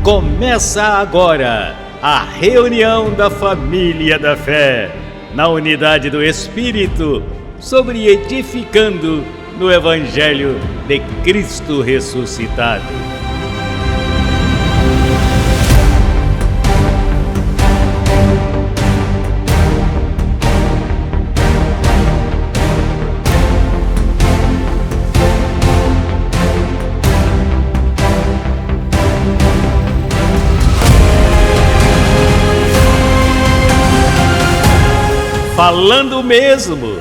Começa agora a reunião da família da fé, na unidade do Espírito, sobre edificando no Evangelho de Cristo ressuscitado. Falando o mesmo,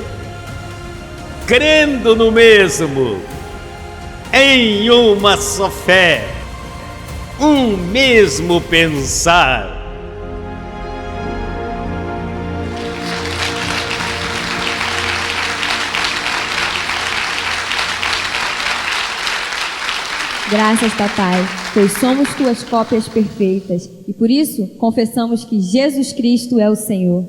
crendo no mesmo, em uma só fé, um mesmo pensar. Graças, Papai, pois somos tuas cópias perfeitas e por isso confessamos que Jesus Cristo é o Senhor.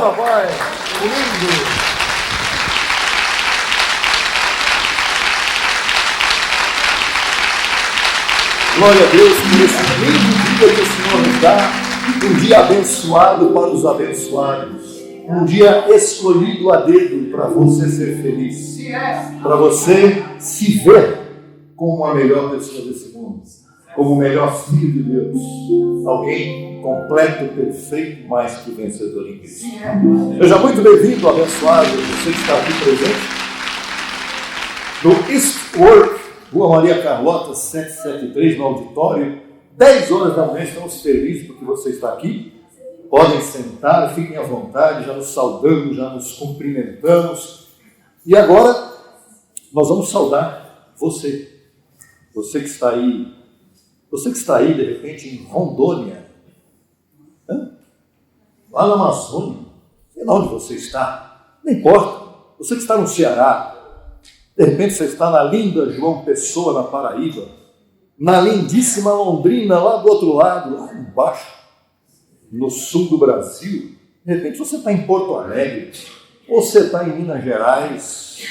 Papai, lindo. Glória a Deus por esse lindo dia que o Senhor nos dá, um dia abençoado para os abençoados, um dia escolhido a dedo para você ser feliz, para você se ver como a melhor pessoa desse mundo, como o melhor filho de Deus, alguém completo, perfeito, mais que vencedor em Cristo. Seja muito bem-vindo, abençoado, você que está aqui presente no Eastwork, Rua Maria Carlota 773, no auditório. 10 horas da manhã, estamos felizes porque você está aqui. Podem sentar, fiquem à vontade, já nos saudamos, já nos cumprimentamos. E agora nós vamos saudar você. Você que está aí, de repente, em Rondônia, lá na Amazônia, sei lá onde você está, não importa. Você que está no Ceará, de repente você está na linda João Pessoa, na Paraíba, na lindíssima Londrina, lá do outro lado, lá embaixo, no sul do Brasil. De repente você está em Porto Alegre, ou você está em Minas Gerais,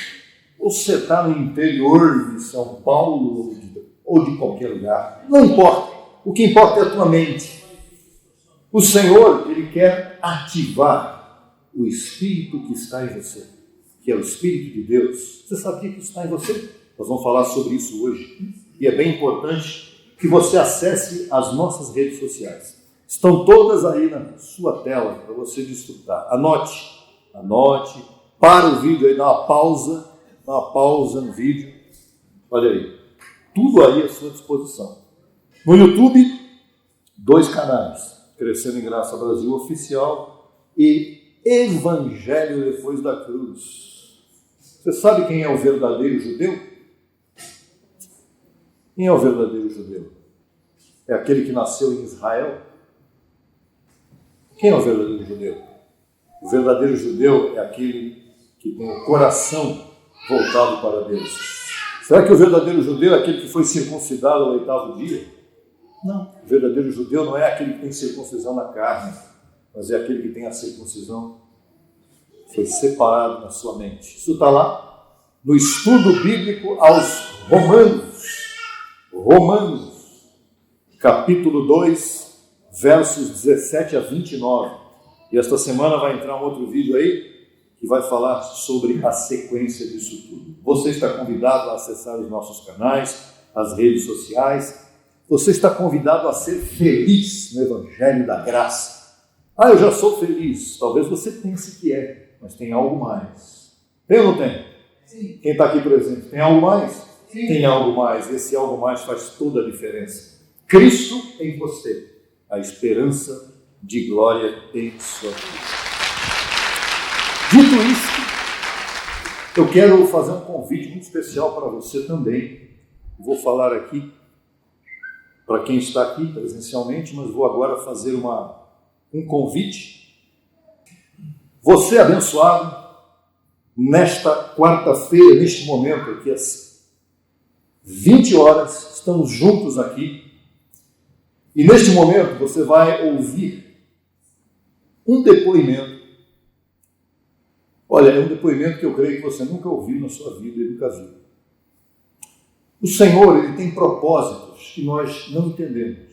ou você está no interior de São Paulo, ou de qualquer lugar. Não importa. O que importa é a tua mente. O Senhor, Ele quer ativar o Espírito que está em você, que é o Espírito de Deus. Você sabia que está em você? Nós vamos falar sobre isso hoje. E é bem importante que você acesse as nossas redes sociais. Estão todas aí na sua tela para você desfrutar. Anote, para o vídeo aí, dá uma pausa no vídeo. Olha aí, tudo aí à sua disposição. No YouTube, 2 canais, Crescendo em Graça Brasil Oficial e Evangelho Depois da Cruz. Você sabe quem é o verdadeiro judeu? Quem é o verdadeiro judeu? É aquele que nasceu em Israel? Quem é o verdadeiro judeu? O verdadeiro judeu é aquele que tem o coração voltado para Deus. Será que o verdadeiro judeu é aquele que foi circuncidado ao 8º dia? Não. O verdadeiro judeu não é aquele que tem circuncisão na carne, mas é aquele que tem a circuncisão, foi separado na sua mente. Isso está lá no estudo bíblico aos Romanos. Romanos, capítulo 2, versos 17 a 29. E esta semana vai entrar um outro vídeo aí que vai falar sobre a sequência disso tudo. Você está convidado a acessar os nossos canais, as redes sociais. Você está convidado a ser feliz no Evangelho da Graça. Ah, eu já sou feliz. Talvez você pense que é, mas tem algo mais. Tem ou não tem? Sim. Quem está aqui presente, tem algo mais? Sim. Tem algo mais. Esse algo mais faz toda a diferença. Cristo em você, a esperança de glória em sua vida. Dito isto, eu quero fazer um convite muito especial para você também. Vou falar aqui para quem está aqui presencialmente, mas vou agora fazer um convite. Você abençoado, nesta quarta-feira, neste momento aqui, às 20 horas, estamos juntos aqui. E neste momento você vai ouvir um depoimento. Olha, é um depoimento que eu creio que você nunca ouviu na sua vida e nunca viu. O Senhor, Ele tem propósitos que nós não entendemos.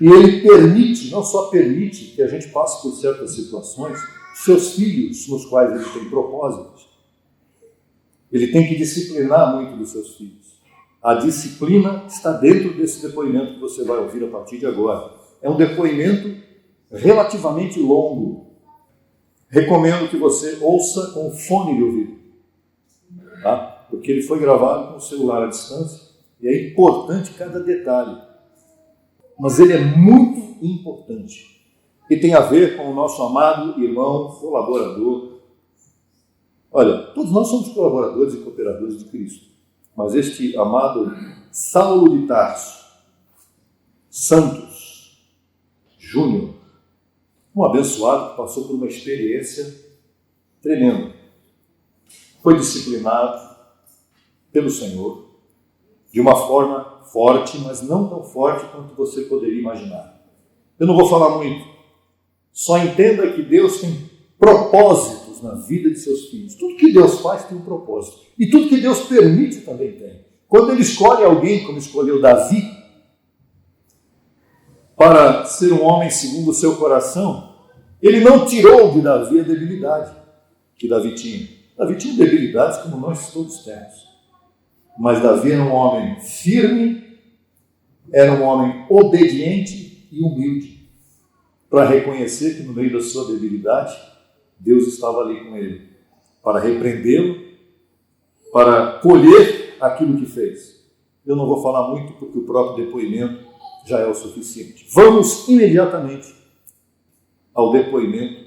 E Ele permite, não só permite que a gente passe por certas situações, seus filhos, nos quais Ele tem propósitos. Ele tem que disciplinar muito dos seus filhos. A disciplina está dentro desse depoimento que você vai ouvir a partir de agora. É um depoimento relativamente longo. Recomendo que você ouça com fone de ouvido, tá? Porque ele foi gravado com o celular à distância e é importante cada detalhe. Mas ele é muito importante e tem a ver com o nosso amado irmão colaborador. Olha, todos nós somos colaboradores e cooperadores de Cristo. Mas este amado Saulo de Tarso Santos Júnior, um abençoado que passou por uma experiência tremenda. Foi disciplinado pelo Senhor de uma forma forte, mas não tão forte quanto você poderia imaginar. Eu não vou falar muito. Só entenda que Deus tem propósitos na vida de seus filhos. Tudo que Deus faz tem um propósito. E tudo que Deus permite também tem. Quando Ele escolhe alguém, como escolheu Davi, para ser um homem segundo o seu coração, Ele não tirou de Davi a debilidade que Davi tinha. Davi tinha debilidades como nós todos temos. Mas Davi era um homem firme, era um homem obediente e humilde, para reconhecer que no meio da sua debilidade, Deus estava ali com ele, para repreendê-lo, para colher aquilo que fez. Eu não vou falar muito, porque o próprio depoimento já é o suficiente. Vamos imediatamente ao depoimento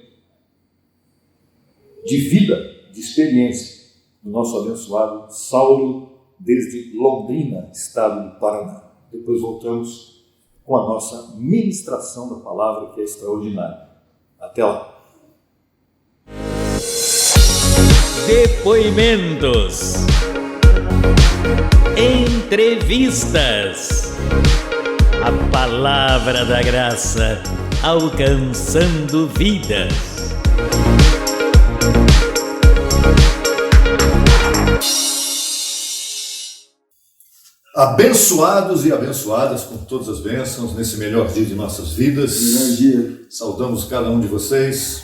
de vida, de experiência, do nosso abençoado Saulo, desde Londrina, estado do Paraná. Depois voltamos com a nossa ministração da palavra, que é extraordinária. Até lá. Depoimentos, entrevistas, a palavra da graça alcançando vidas. Abençoados e abençoadas com todas as bênçãos nesse melhor dia de nossas vidas. Melhor dia. Saudamos cada um de vocês.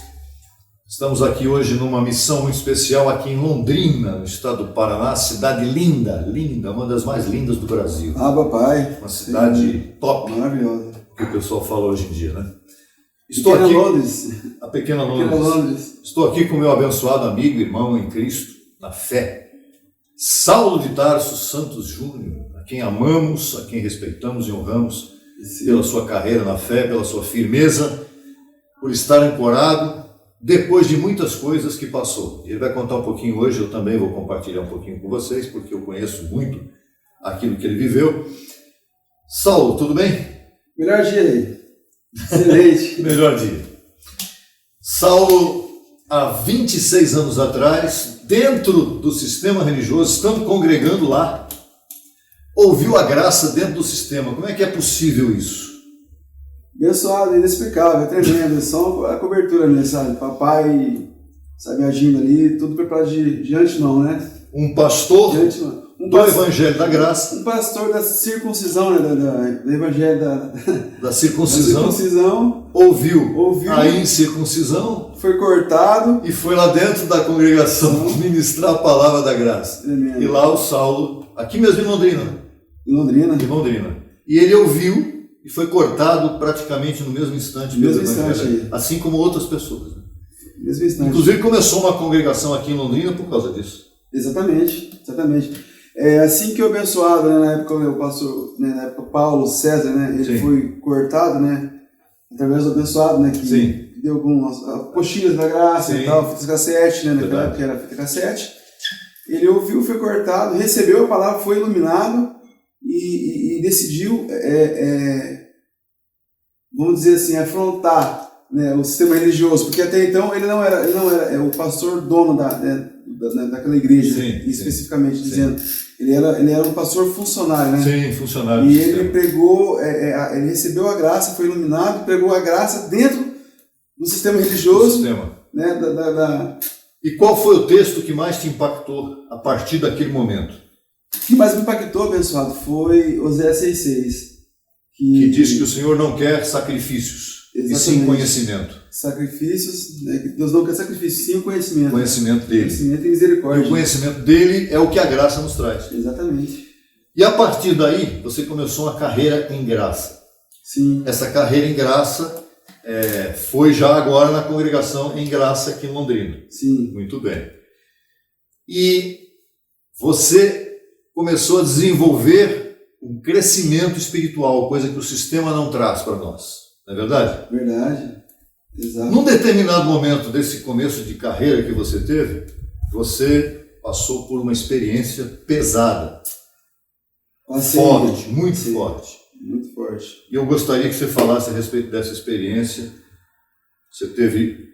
Estamos aqui hoje numa missão muito especial aqui em Londrina, no estado do Paraná, cidade linda, linda, uma das mais lindas do Brasil. Ah, papai. Uma cidade top, maravilhosa, que o pessoal fala hoje em dia, né? Estou aqui, Londres. A pequena Londres. Estou aqui com o meu abençoado amigo, irmão em Cristo, na fé, Saulo de Tarso Santos Júnior, a quem amamos, a quem respeitamos e honramos pela sua carreira na fé, pela sua firmeza, por estar ancorado depois de muitas coisas que passou. Ele vai contar um pouquinho hoje, eu também vou compartilhar um pouquinho com vocês, porque eu conheço muito aquilo que ele viveu. Saulo, tudo bem? Melhor dia aí. Excelente. Melhor dia. Saulo, há 26 anos atrás, dentro do sistema religioso, estando congregando lá, ouviu a graça dentro do sistema. Como é que é possível isso? Abençoado, inexplicável, é tremendo. Só a cobertura mesmo, sabe? Papai, sabe, agindo ali, tudo preparado de antemão, né? Um pastor do Evangelho da Graça, um pastor da circuncisão, né, do Evangelho da circuncisão, ouviu a incircuncisão, foi cortado e foi lá dentro da congregação ministrar a palavra da graça. Tremendo. E lá o Saulo, aqui mesmo em Londrina. Em Londrina. Em Londrina. E ele ouviu e foi cortado praticamente no mesmo instante. Assim como outras pessoas. Mesmo instante. Inclusive começou uma congregação aqui em Londrina por causa disso. Exatamente. É assim que o abençoado, né, na época o pastor, né, na época Paulo César, né, ele foi cortado, né, através do abençoado, né, que deu algumas apostilas da graça e tal, fita cassete, né, naquela época era fita cassete. Ele ouviu, foi cortado, recebeu a palavra, foi iluminado e decidiu, vamos dizer assim, afrontar, né, o sistema religioso, porque até então ele não era o pastor dono daquela igreja, especificamente dizendo. Ele era um pastor funcionário, né? Sim, funcionário. E ele pregou, ele recebeu a graça, foi iluminado, pregou a graça dentro do sistema religioso. Né, E qual foi o texto que mais te impactou a partir daquele momento? O que mais me impactou, abençoado, foi Oséias 6,6. Que diz que o Senhor não quer sacrifícios, e sim conhecimento. Sacrifícios, né? Deus não quer sacrifícios, sim conhecimento. Conhecimento dele. Conhecimento e misericórdia. E o conhecimento dele é o que a graça nos traz. Exatamente. E a partir daí, você começou uma carreira em graça. Sim. Essa carreira em graça foi já agora na congregação em graça aqui em Londrina. Sim. Muito bem. E você começou a desenvolver um crescimento espiritual, coisa que o sistema não traz para nós. Não é verdade? Verdade. Exato. Num determinado momento desse começo de carreira que você teve, você passou por uma experiência pesada. Forte, muito forte. Muito forte. E eu gostaria que você falasse a respeito dessa experiência.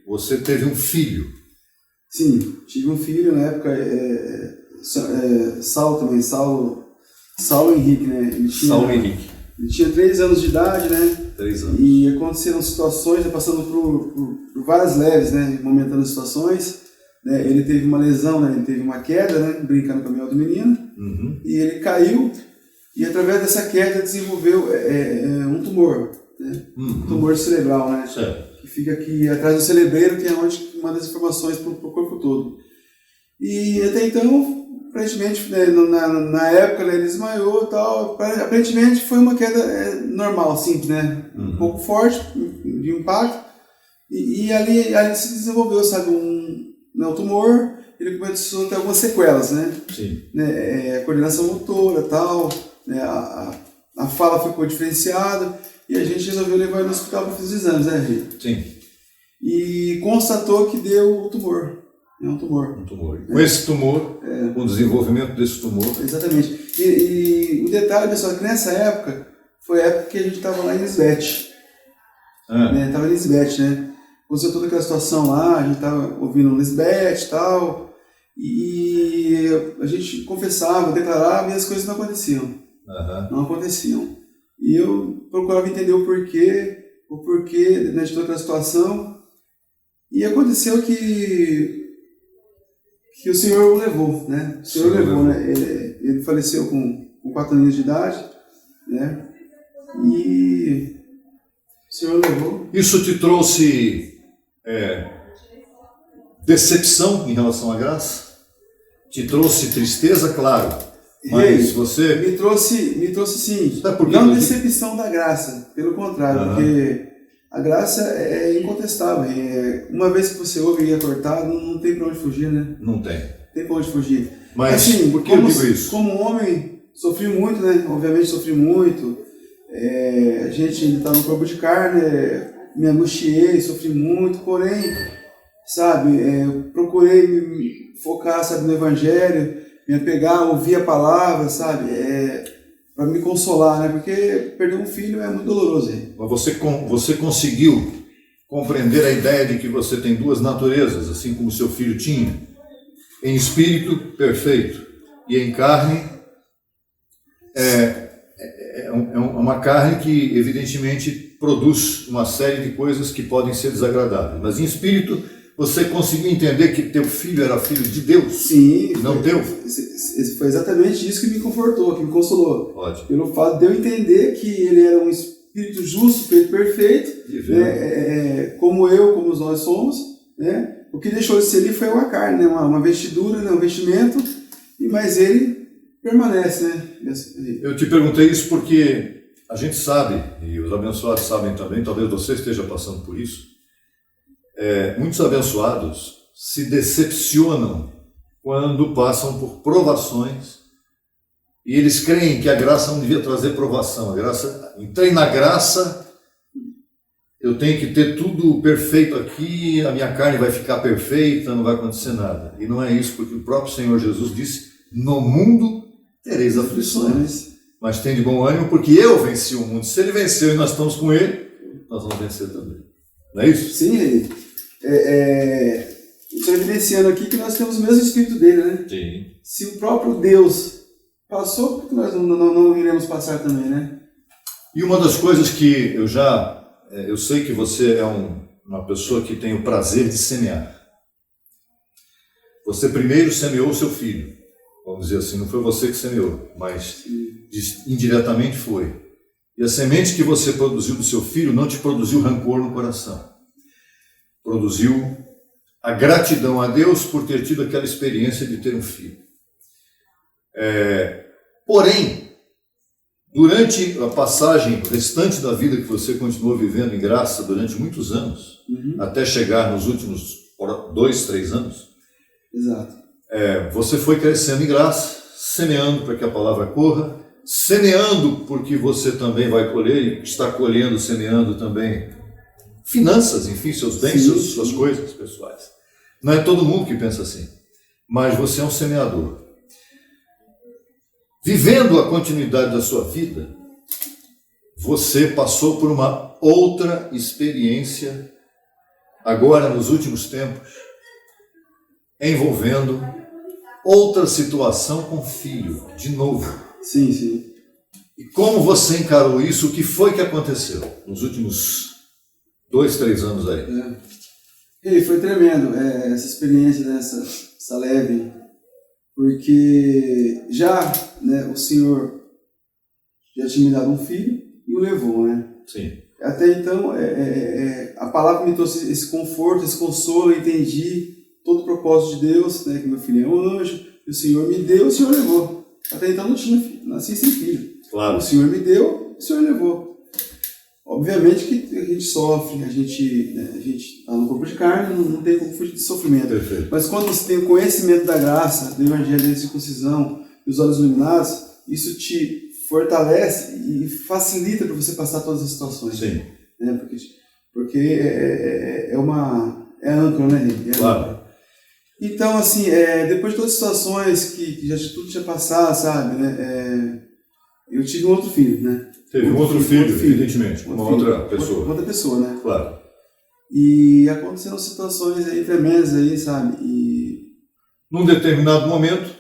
Você teve um filho. Sim, tive um filho na época, Saulo Henrique, né? Saulo Henrique. Ele tinha 3 anos de idade, né? 3 anos. E aconteceram situações, passando por várias leves, né? Momentâneas situações. Né? Ele teve uma lesão, né? Ele teve uma queda, né? Brincando com a minha outra menina. Uhum. E ele caiu e através dessa queda desenvolveu um tumor, né? Um tumor cerebral, né? Certo. Que fica aqui atrás do cerebreiro, que é onde manda as informações para o corpo todo. E até então, aparentemente, né, na época, né, ele desmaiou e tal. Aparentemente foi uma queda normal, simples, né? Um pouco forte, de impacto. E ali se desenvolveu, sabe, um tumor. Ele começou a ter algumas sequelas, né? Sim. Né, a coordenação motora e tal, né, a fala ficou diferenciada. E a gente resolveu levar ele no hospital para fazer os exames, né, Rei? Sim. E constatou que deu o tumor. É um tumor. Um tumor. Com esse tumor, com o desenvolvimento desse tumor. Exatamente. E o detalhe, pessoal, é que nessa época, foi a época que a gente estava lá em Lisbeth. Estava em Lisbeth, né? Aconteceu toda aquela situação lá, a gente estava ouvindo Lisbeth e tal. E a gente confessava, declarava e as coisas não aconteciam. Não aconteciam. E eu procurava entender o porquê, né, de toda aquela situação. E aconteceu que o Senhor o levou, né? O Senhor o levou, né? Ele faleceu com 4 anos de idade, né? E o Senhor o levou. Isso te trouxe decepção em relação à graça? Te trouxe tristeza, claro. Mas você... Me trouxe sim. Não decepção da graça, pelo contrário, porque a graça é incontestável. Uma vez que você ouve e é cortado, não tem para onde fugir, né? Não tem. Tem para onde fugir. Mas assim, por que eu digo isso? Como homem, sofri muito, né? Obviamente sofri muito. A gente ainda está no corpo de carne, me angustiei, sofri muito, porém, sabe, procurei me focar, sabe, no Evangelho, me apegar, ouvir a palavra, sabe, para me consolar, né? Porque perder um filho é muito doloroso. Mas você conseguiu compreender a ideia de que você tem 2 naturezas, assim como seu filho tinha? Em espírito, perfeito, e em carne, é uma carne que evidentemente produz uma série de coisas que podem ser desagradáveis, mas em espírito Você conseguiu entender que teu filho era filho de Deus? Sim. Não teu? Foi exatamente isso que me confortou, que me consolou. Ótimo. Pelo fato de eu entender que ele era um espírito justo, feito perfeito, né, como nós somos, né? O que deixou de ser ali foi uma carne, né? Uma vestidura, né? Um vestimento, mas ele permanece, né? Eu te perguntei isso porque a gente sabe, e os abençoados sabem também, talvez você esteja passando por isso, muitos abençoados se decepcionam quando passam por provações e eles creem que a graça não devia trazer provação. Entrei na graça, eu tenho que ter tudo perfeito aqui, a minha carne vai ficar perfeita, não vai acontecer nada. E não é isso, porque o próprio Senhor Jesus disse, no mundo tereis aflições, mas tem de bom ânimo, porque eu venci o mundo. Se ele venceu e nós estamos com ele, nós vamos vencer também. Não é isso? Sim, estou evidenciando aqui que nós temos o mesmo Espírito dele, né? Sim. Se o próprio Deus passou, por que nós não iremos passar também, né? E uma das coisas que eu sei que você é uma pessoa que tem o prazer de semear. Você primeiro semeou o seu filho, vamos dizer assim, não foi você que semeou, mas indiretamente foi. E a semente que você produziu do seu filho não te produziu rancor no coração. Produziu a gratidão a Deus por ter tido aquela experiência de ter um filho. Porém, durante a passagem restante da vida que você continuou vivendo em graça durante muitos anos, até chegar nos últimos 2, 3 anos, exato. Você foi crescendo em graça, semeando para que a palavra corra, semeando porque você também vai colher e está colhendo, semeando também finanças, enfim, seus bens, suas coisas pessoais. Não é todo mundo que pensa assim, mas você é um semeador. Vivendo a continuidade da sua vida, você passou por uma outra experiência, agora nos últimos tempos, envolvendo outra situação com filho, de novo. Sim, sim. E como você encarou isso? O que foi que aconteceu nos últimos 2, 3 anos aí? E foi tremendo essa experiência, essa leve, porque já, né, o Senhor já tinha me dado um filho e o levou, né? Sim. Até então, a palavra me trouxe esse conforto, esse consolo, eu entendi todo o propósito de Deus, né, que meu filho é um anjo, que o Senhor me deu, o Senhor levou. Até então não tinha filho, nasci sem filho. Claro. O Senhor me deu, o Senhor levou. Obviamente que a gente sofre, a gente está no corpo de carne, não tem como fugir de sofrimento. Perfeito. Mas quando você tem o conhecimento da graça, do evangelho da circuncisão, dos olhos iluminados, isso te fortalece e facilita para você passar todas as situações. Sim. Né? Porque é âncora, né, gente? Claro. Então, assim, depois de todas as situações que já tudo tinha passado, sabe, né? Eu tive um outro filho, né? Teve um outro filho, evidentemente, uma outra pessoa. Outra pessoa, né? Claro. E aconteceram situações aí tremendas aí, sabe? Num determinado momento,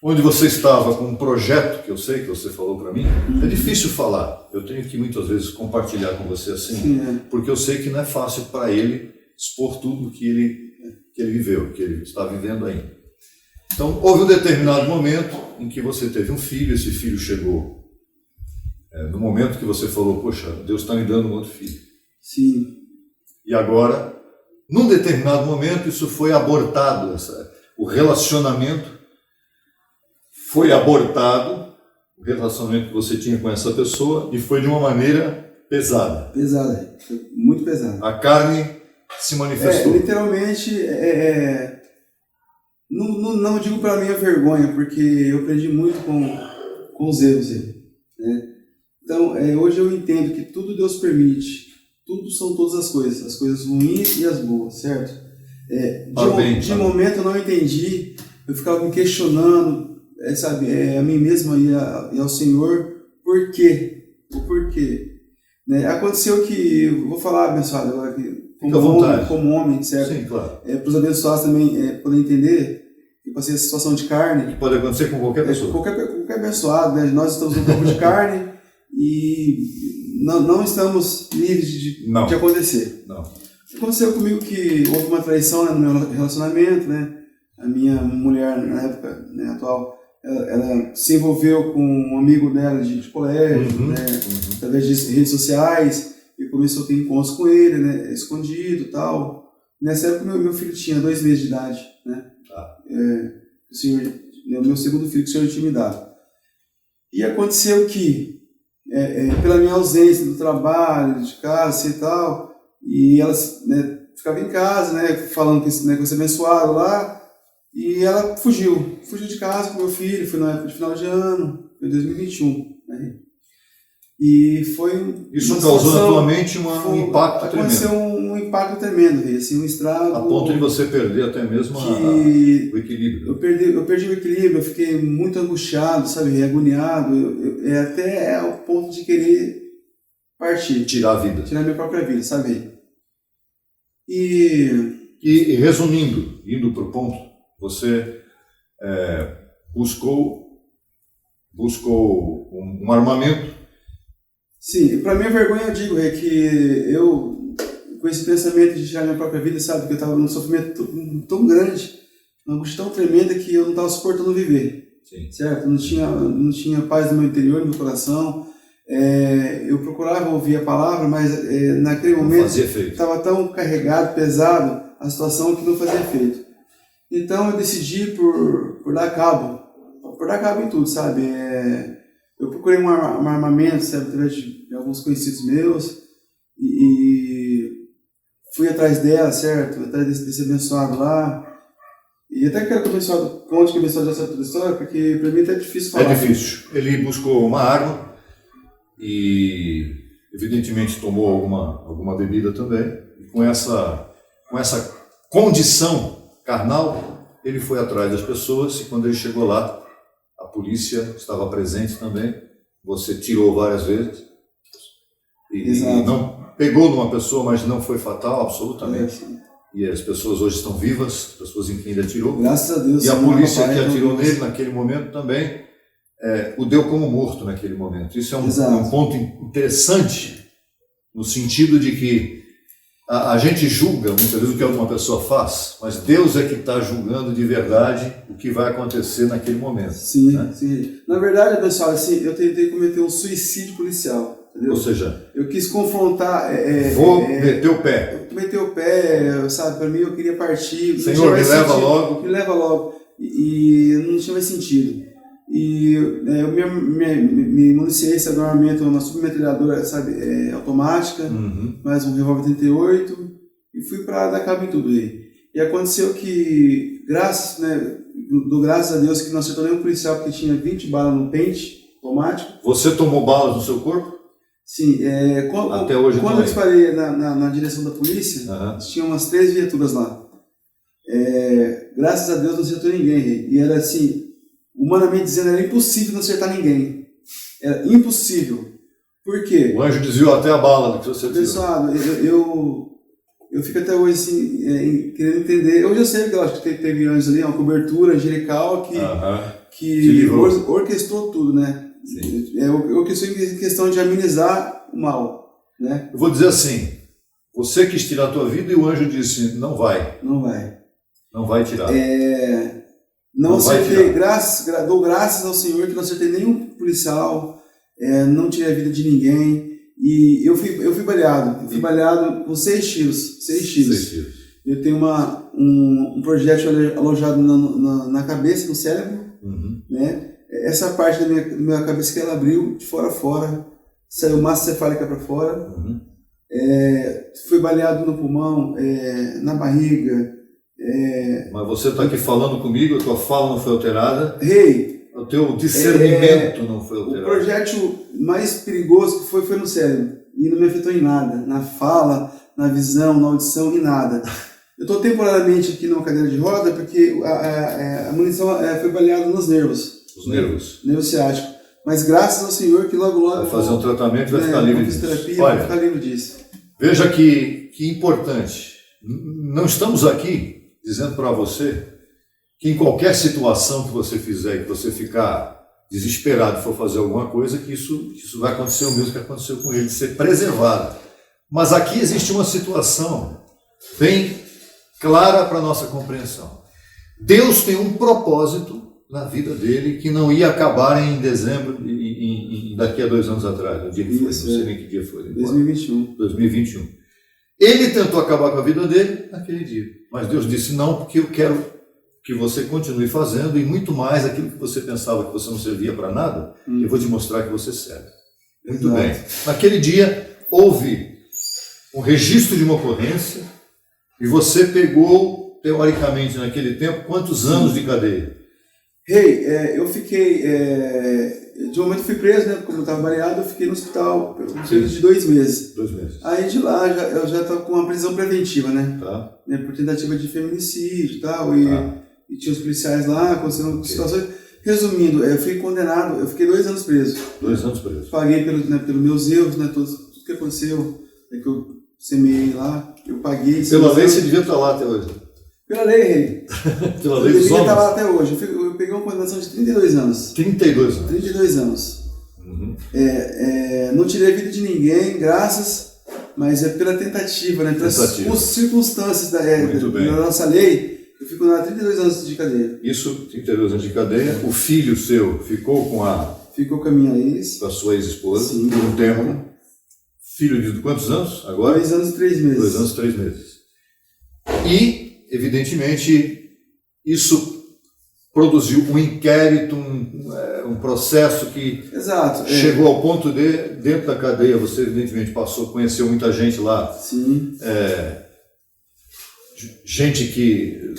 onde você estava com um projeto, que eu sei que você falou para mim, é difícil falar. Eu tenho que muitas vezes compartilhar com você assim, sim, porque eu sei que não é fácil para ele expor tudo que ele viveu, que ele está vivendo ainda. Então, houve um determinado momento em que você teve um filho, esse filho chegou no momento que você falou, poxa, Deus está me dando um outro filho. Sim. E agora, num determinado momento, isso foi abortado, o relacionamento foi abortado, o relacionamento que você tinha com essa pessoa, e foi de uma maneira pesada. Pesada, muito pesada. A carne se manifestou. Literalmente, não digo para mim a vergonha, porque eu aprendi muito com os erros dele, né? Então, hoje eu entendo que tudo Deus permite, tudo são todas as coisas ruins e as boas, certo? De momento eu não entendi, eu ficava me questionando, a mim mesmo e ao Senhor, por quê? O porquê? Né? Aconteceu que, vou falar, abençoado, agora aqui, como homem, certo? Sim, claro. Para os abençoados também poderem entender, eu passei essa situação de carne. Que pode acontecer com qualquer pessoa. Qualquer abençoado, né? Nós estamos no corpo de carne e não estamos livres de acontecer. Não. Aconteceu comigo que houve uma traição, né, no meu relacionamento, né? A minha mulher, na época, né, atual, ela se envolveu com um amigo dela de colégio, né, através de redes sociais, e começou a ter encontros com ele, né, escondido e tal. Nessa época, meu filho tinha 2 meses de idade, né? O meu segundo filho que o Senhor tinha me dado. E aconteceu que, pela minha ausência do trabalho, de casa e tal, e ela, né, ficava em casa, né, falando que esse negócio abençoado lá, e ela fugiu de casa com meu filho, foi na época de final de ano, foi em 2021, né? E foi Isso causou na tua mente um impacto aconteceu tremendo. um impacto tremendo, assim, um estrago. A ponto de você perder até mesmo o equilíbrio. Eu perdi o equilíbrio, eu fiquei muito angustiado, sabe, agoniado, até ao ponto de querer partir. Tirar a vida. Tirar a minha própria vida, sabe? E resumindo, indo para o ponto, você buscou um armamento. Sim, para minha vergonha eu digo que eu, com esse pensamento de tirar minha própria vida, sabe, que eu estava num sofrimento tão grande, uma angústia tão tremenda que eu não estava suportando viver. Sim. Certo? Não tinha paz no meu interior, no meu coração. Eu procurava ouvir a palavra, mas naquele momento estava tão carregado, pesado a situação que não fazia efeito. Então eu decidi por dar cabo em tudo, sabe? Eu procurei um armamento, sabe, através de alguns conhecidos meus e fui atrás dela, certo? Atrás desse abençoado lá. E até quero que o abençoado conte que o abençoado já sabe toda a história, porque para mim é até difícil falar. É difícil. Ele buscou uma arma e evidentemente tomou alguma bebida também. E com essa condição carnal, ele foi atrás das pessoas e quando ele chegou lá, a polícia estava presente também. Você tirou várias vezes e não pegou numa pessoa, mas não foi fatal, absolutamente. E as pessoas hoje estão vivas, as pessoas em quem ele atirou. Graças a Deus. E a polícia que atirou nele naquele momento também o deu como morto naquele momento. Isso é um ponto interessante, no sentido de que a gente julga muitas vezes o que alguma pessoa faz, mas Deus é que está julgando de verdade o que vai acontecer naquele momento. Sim, né? Sim. Na verdade, pessoal, assim, eu tentei cometer um suicídio policial. Entendeu? Ou seja, eu quis confrontar. Vou meter o pé. Meter o pé, sabe? Para mim, eu queria partir. Senhor, me leva logo. Me leva logo. E não tinha mais sentido. E eu me municiei do armamento, uma submetralhadora, sabe, automática, mais um revólver 38, e fui para dar cabo em tudo aí. E aconteceu que, graças a Deus, que não acertou nenhum policial, porque tinha 20 balas no pente automático. Você tomou balas no seu corpo? Sim. Até hoje quando eu disparei na direção da polícia, tinha umas 3 viaturas lá. Graças a Deus não acertou ninguém. E era assim, humanamente dizendo, era impossível não acertar ninguém. Era impossível. Por quê? O anjo desviou até a bala do que você tirou. Pessoal, eu fico até hoje assim, querendo entender. Hoje eu sei que eu acho que teve anjos ali, uma cobertura angelical que orquestrou tudo, né? Eu em questão de amenizar o mal, né? Eu vou dizer assim, você quis tirar a tua vida e o anjo disse, não vai. Não vai. Não vai tirar. Não acertei, dou graças ao Senhor que não acertei nenhum policial, não tirei a vida de ninguém. E eu fui baleado. Eu fui baleado com 6 tiros. 6 tiros. Eu tenho um projétil alojado na cabeça, no cérebro, né? Essa parte da minha cabeça que ela abriu de fora a fora, saiu massa cefálica para fora. Fui baleado no pulmão, na barriga. Mas você está aqui falando comigo, a tua fala não foi alterada. O teu discernimento não foi alterado. O projétil mais perigoso que foi no cérebro. E não me afetou em nada. Na fala, na visão, na audição, em nada. Eu estou temporariamente aqui numa cadeira de roda porque a munição foi baleada nos nervos. Os nervos. Nervo ciático. Mas graças ao Senhor que logo vai fazer um tratamento e vai ficar livre disso. Terapia, vai ficar livre disso. Veja que importante. Não estamos aqui dizendo para você que em qualquer situação que você fizer, que você ficar desesperado e for fazer alguma coisa, que isso vai acontecer o mesmo que aconteceu com ele, de ser preservado. Mas aqui existe uma situação bem clara para a nossa compreensão. Deus tem um propósito na vida dele que não ia acabar em dezembro, daqui a 2 anos atrás, no dia que foi, não sei nem que dia foi. 2021. Ele tentou acabar com a vida dele naquele dia, mas Deus disse não, porque eu quero que você continue fazendo e muito mais aquilo que você pensava que você não servia para nada, eu vou te mostrar que você serve. Muito bem. Naquele dia houve um registro de uma ocorrência e você pegou, teoricamente, naquele tempo, quantos anos de cadeia? Eu fiquei, de um momento fui preso, né, como eu estava baleado, eu fiquei no hospital por um período de 2 meses. 2 meses. Aí de lá eu já estava com uma prisão preventiva, né? Tá. Né, por tentativa de feminicídio e tal, e tinha os policiais lá, aconteceram situações. Resumindo, eu fui condenado, eu fiquei 2 anos preso. 2 anos preso. Paguei pelos meus erros, né, tudo que aconteceu, que eu semeei lá, eu paguei. Pela lei você devia estar lá até hoje. Pela lei, rei. Pela lei dos homens. Eu devia estar lá até hoje. Eu peguei uma condenação de 32 anos. 32 anos. 32 anos. Não tirei a vida de ninguém, graças, mas é pela tentativa, né? Pelas circunstâncias da nossa lei, eu fico lá 32 anos de cadeia. Isso, 32 anos de cadeia. O filho seu ficou com a minha ex. Com a sua ex-esposa, sim, por um tempo. Filho de quantos anos agora? 2 anos e 3 meses. 2 anos e 3 meses. E, evidentemente, isso produziu um inquérito, um processo que chegou ao ponto de, dentro da cadeia, você evidentemente conheceu muita gente lá. Sim. Gente que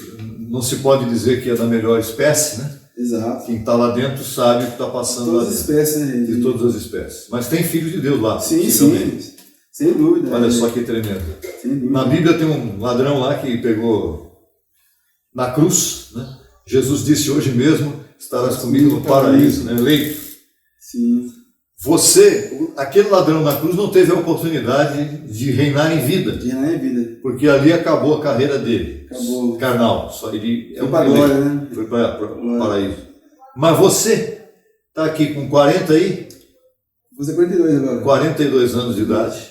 não se pode dizer que é da melhor espécie, né? Exato. Quem está lá dentro sabe o que está passando lá dentro. De todas as espécies, né? De todas as espécies. Mas tem filho de Deus lá. Sim, sim. Sem dúvida. Olha só que tremendo. Na Bíblia tem um ladrão lá que pegou na cruz, né? Jesus disse: hoje mesmo estarás comigo no paraíso, né? Eleito. Sim. Aquele ladrão na cruz não teve a oportunidade de reinar em vida. Porque ali acabou a carreira dele. Acabou. Carnal. Só ele foi para a glória, né? Foi para o paraíso. Mas você está aqui com 40 aí? Você 42 agora. 42 anos de idade.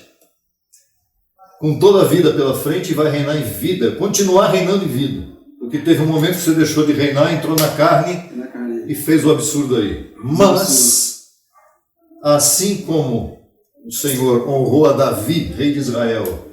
Com toda a vida pela frente e vai reinar em vida. Continuar reinando em vida. Porque teve um momento que você deixou de reinar, entrou na carne e fez o absurdo aí. Mas, assim como o Senhor honrou a Davi, rei de Israel,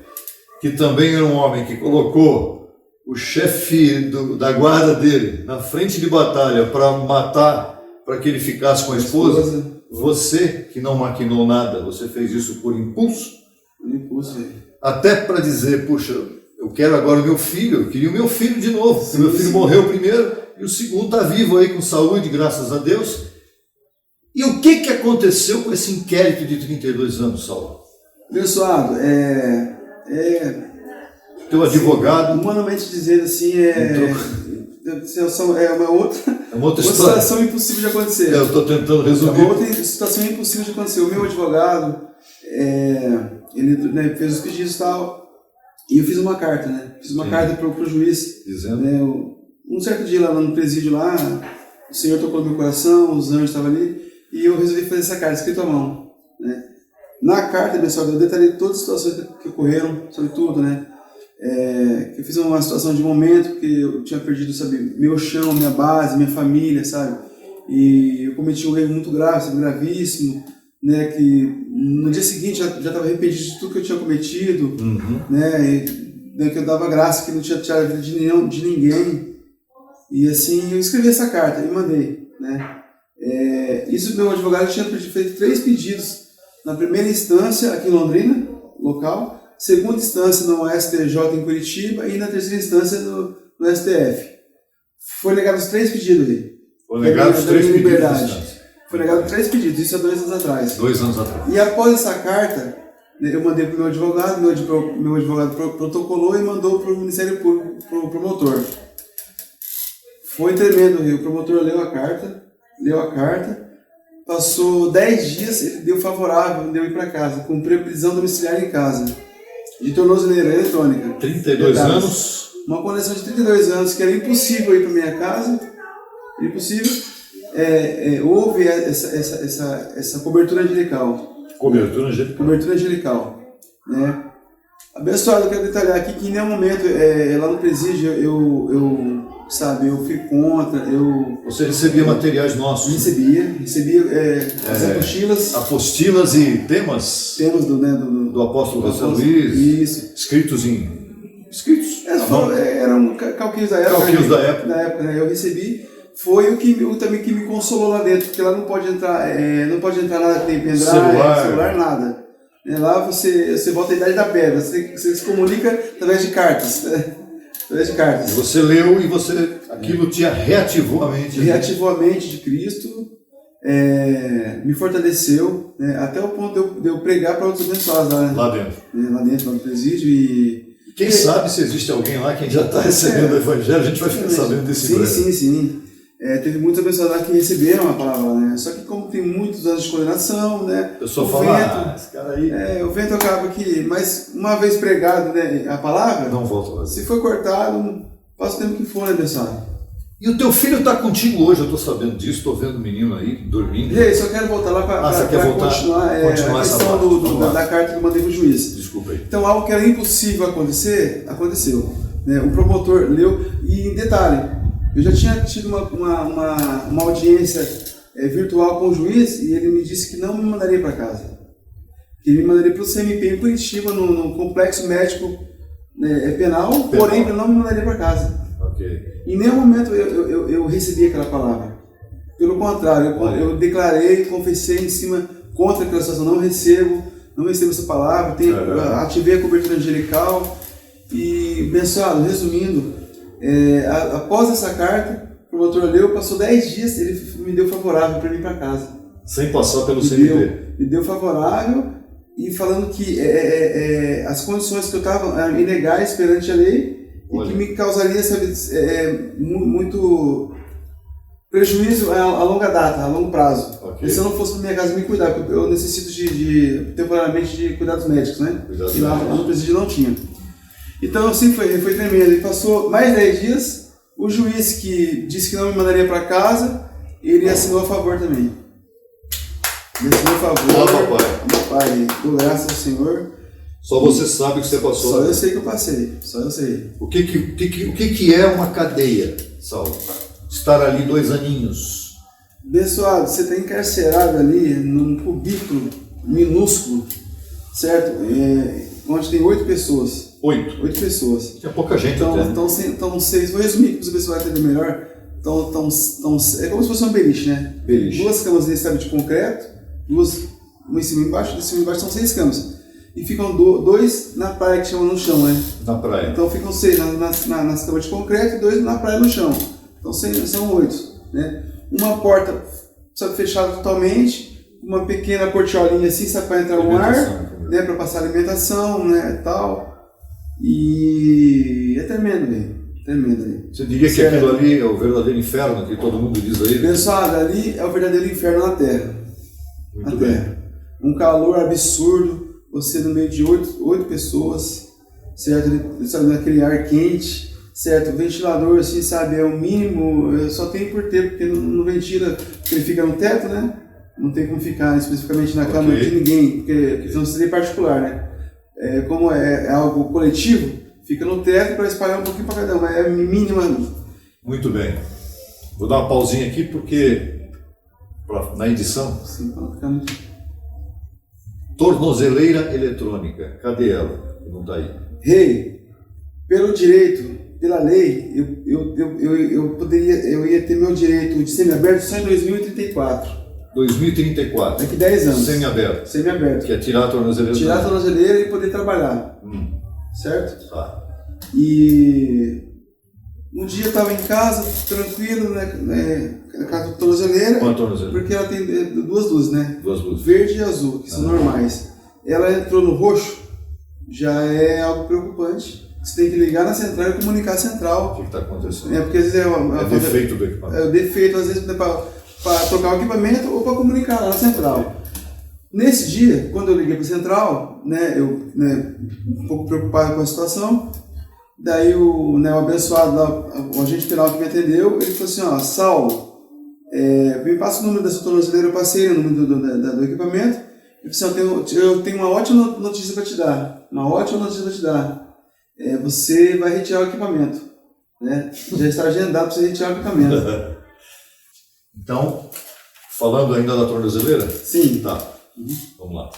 que também era um homem que colocou o chefe da guarda dele na frente de batalha para matar, para que ele ficasse com a esposa, você que não maquinou nada, você fez isso por impulso? Por impulso, até para dizer, puxa, eu quero agora o meu filho, eu queria o meu filho de novo, porque meu filho morreu primeiro e o segundo está vivo aí com saúde, graças a Deus. E o que aconteceu com esse inquérito de 32 anos, Saulo? Abençoado, teu advogado... Humanamente dizendo assim, é uma outra situação impossível de acontecer. Eu estou tentando resumir. É uma outra situação impossível de acontecer. O meu advogado, ele fez os pedidos e tal, e eu fiz uma carta, né? Fiz uma carta para o juiz. Dizendo? Um certo dia lá no presídio lá, o Senhor tocou no meu coração, os anjos estavam ali, e eu resolvi fazer essa carta, escrito à mão, né? Na carta, pessoal, eu detalhei todas as situações que ocorreram, sobre tudo, né? Eu fiz uma situação de momento que eu tinha perdido, sabe, meu chão, minha base, minha família, sabe? E eu cometi um erro muito grave, sabe, gravíssimo, né? Que no dia seguinte já estava arrependido de tudo que eu tinha cometido, né? E, que eu dava graça, que não tinha tirado a vida de ninguém. E assim, eu escrevi essa carta e mandei, né? Isso meu advogado tinha feito 3 pedidos. Na primeira instância, aqui em Londrina, local. Segunda instância no STJ em Curitiba e na terceira instância no STF. Foi negado os 3 pedidos aí. Foi negado os 3 pedidos. Foi negado 3 pedidos, isso há 2 anos atrás. 2 anos atrás. E após essa carta, eu mandei para o meu advogado, meu advogado protocolou e mandou para o Ministério Público, para o promotor. Foi tremendo, o promotor leu a carta, passou 10 dias, ele deu favorável, deu ir para casa, cumpriu a prisão domiciliar em casa, de tornozeleira eletrônica. 32 anos? Uma condenação de 32 anos, que era impossível ir para minha casa, impossível. Houve essa cobertura angelical. Cobertura angelical. Cobertura angelical, né? Abençoado, eu quero detalhar aqui que em nenhum momento, lá no presídio, eu fui contra, Você recebia materiais nossos? recebia as apostilas. Apostilas e temas do apóstolo José Luiz, isso. escritos. Eram calquinhos da época. Da época. Né? Eu recebi. Foi também que me consolou lá dentro, porque lá não pode entrar nada que tem pendrive, celular, nada. Lá você volta à idade da pedra, você se comunica através de cartas. Você leu e aquilo te reativou a mente. Reativou a mente de Cristo, me fortaleceu, né, até o ponto de eu pregar para outros abençoados lá dentro no presídio. E quem sabe se existe alguém lá que já está recebendo o Evangelho, a gente vai ficar sabendo desse breve. Sim. Teve muitos abençoados lá que receberam a palavra, né? Só que como tem muitos anos de condenação, né? Eu só falo, esse cara aí... o vento acaba aqui, mas uma vez pregado, né, a palavra... Não volta mais. Se foi cortado, passa o tempo que for, né, pessoal? E o teu filho está contigo hoje, eu estou sabendo disso, estou vendo o menino aí, dormindo. E aí, só quero voltar lá para continuar a questão da carta que eu mandei para o juiz. Desculpa aí. Então, algo que era impossível acontecer, aconteceu. Né? O promotor leu, e em detalhe... Eu já tinha tido uma audiência virtual com o juiz e ele me disse que não me mandaria para casa. Que ele me mandaria para o CMP em Curitiba, no complexo médico penal, porém ele não me mandaria para casa. Okay. Em nenhum momento eu recebi aquela palavra. Pelo contrário, eu declarei, confessei em cima contra aquela situação. Não recebo essa palavra, ativei a cobertura angelical e, abençoado, resumindo, após essa carta, o promotor leu, passou 10 dias, ele me deu favorável para ir para casa. Sem passar pelo CMP. Me deu favorável e falando que as condições que eu estava eram ilegais perante a lei e que me causaria muito prejuízo a longa data, a longo prazo. Okay. E se eu não fosse para minha casa me cuidar, porque eu necessito temporariamente de cuidados médicos, né? E lá no presídio não tinha. Então assim foi tremendo. Ele passou mais 10 dias, o juiz que disse que não me mandaria para casa, ele assinou a favor também. Ele assinou a favor. Meu pai, dou graças ao Senhor. Só você sabe o que você passou. Só eu sei que eu passei, só eu sei. O que é uma cadeia, Saulo? Estar ali 2 aninhos. Abençoado, você está encarcerado ali num cubículo minúsculo, certo? Onde tem 8 pessoas. 8 pessoas. É pouca gente. Então 6, vou resumir para o pessoal entender melhor. É como se fosse um beliche, né? Beliche. 2 camas nesse de concreto, 2, uma em cima e embaixo, de cima e embaixo são 6 camas. E ficam 2 na praia, que chama no chão, né? Na praia. Então ficam 6 nas camas de concreto e 2 na praia no chão. Então são 8, né? Uma porta, sabe, fechada totalmente, uma pequena portiolinha assim, sabe, para entrar um ar, né, para passar alimentação, né, tal. E é tremendo, velho. Tremendo. Você diria que aquilo ali é o verdadeiro inferno, que todo mundo diz aí? Pessoal, ali é o verdadeiro inferno na Terra. Muito bem. Terra. Um calor absurdo, você no meio de 8 pessoas, certo? Sabe, naquele ar quente, certo? O ventilador, assim, sabe, é o mínimo, só tem por ter, porque não ventila, porque ele fica no teto, né? Não tem como ficar especificamente na cama de ninguém, porque senão seria particular, né? Como é algo coletivo, fica no teto para espalhar um pouquinho para cada um, mas é mínima. Muito bem. Vou dar uma pausinha aqui porque na edição. Sim, pode ficar muito... Tornozeleira eletrônica, cadê ela? Não está aí. Rei, pelo direito, pela lei, eu ia ter meu direito de semiaberto só em 2034. 2034. Daqui 10 anos. Semiaberto. Semiaberto. Que é tirar a tornozeleira. Tirar a tornozeleira e poder trabalhar. Certo? Tá. E um dia eu estava em casa, tranquilo, né, na casa da tornozeleira. Qual a tornozeleira? Porque ela tem 2 luzes, né? 2 luzes. Verde e azul, que são normais. Ela entrou no roxo, já é algo preocupante. Você tem que ligar na central e comunicar a central. O que está acontecendo? Porque às vezes é defeito do equipamento. É o defeito, às vezes, para trocar o equipamento ou para comunicar lá na central. Nesse dia, quando eu liguei para a central, né, eu um pouco preocupado com a situação, daí o abençoado lá, o agente penal que me atendeu, ele falou assim, Saulo, me passa o número da sua tornozeleira, eu passei o número do equipamento, Eu tenho uma ótima notícia para te dar. Uma ótima notícia para te dar. Você vai retirar o equipamento. Né? Já está agendado para você retirar o equipamento. Então, falando ainda da tornozeleira? Sim. Tá. Vamos lá.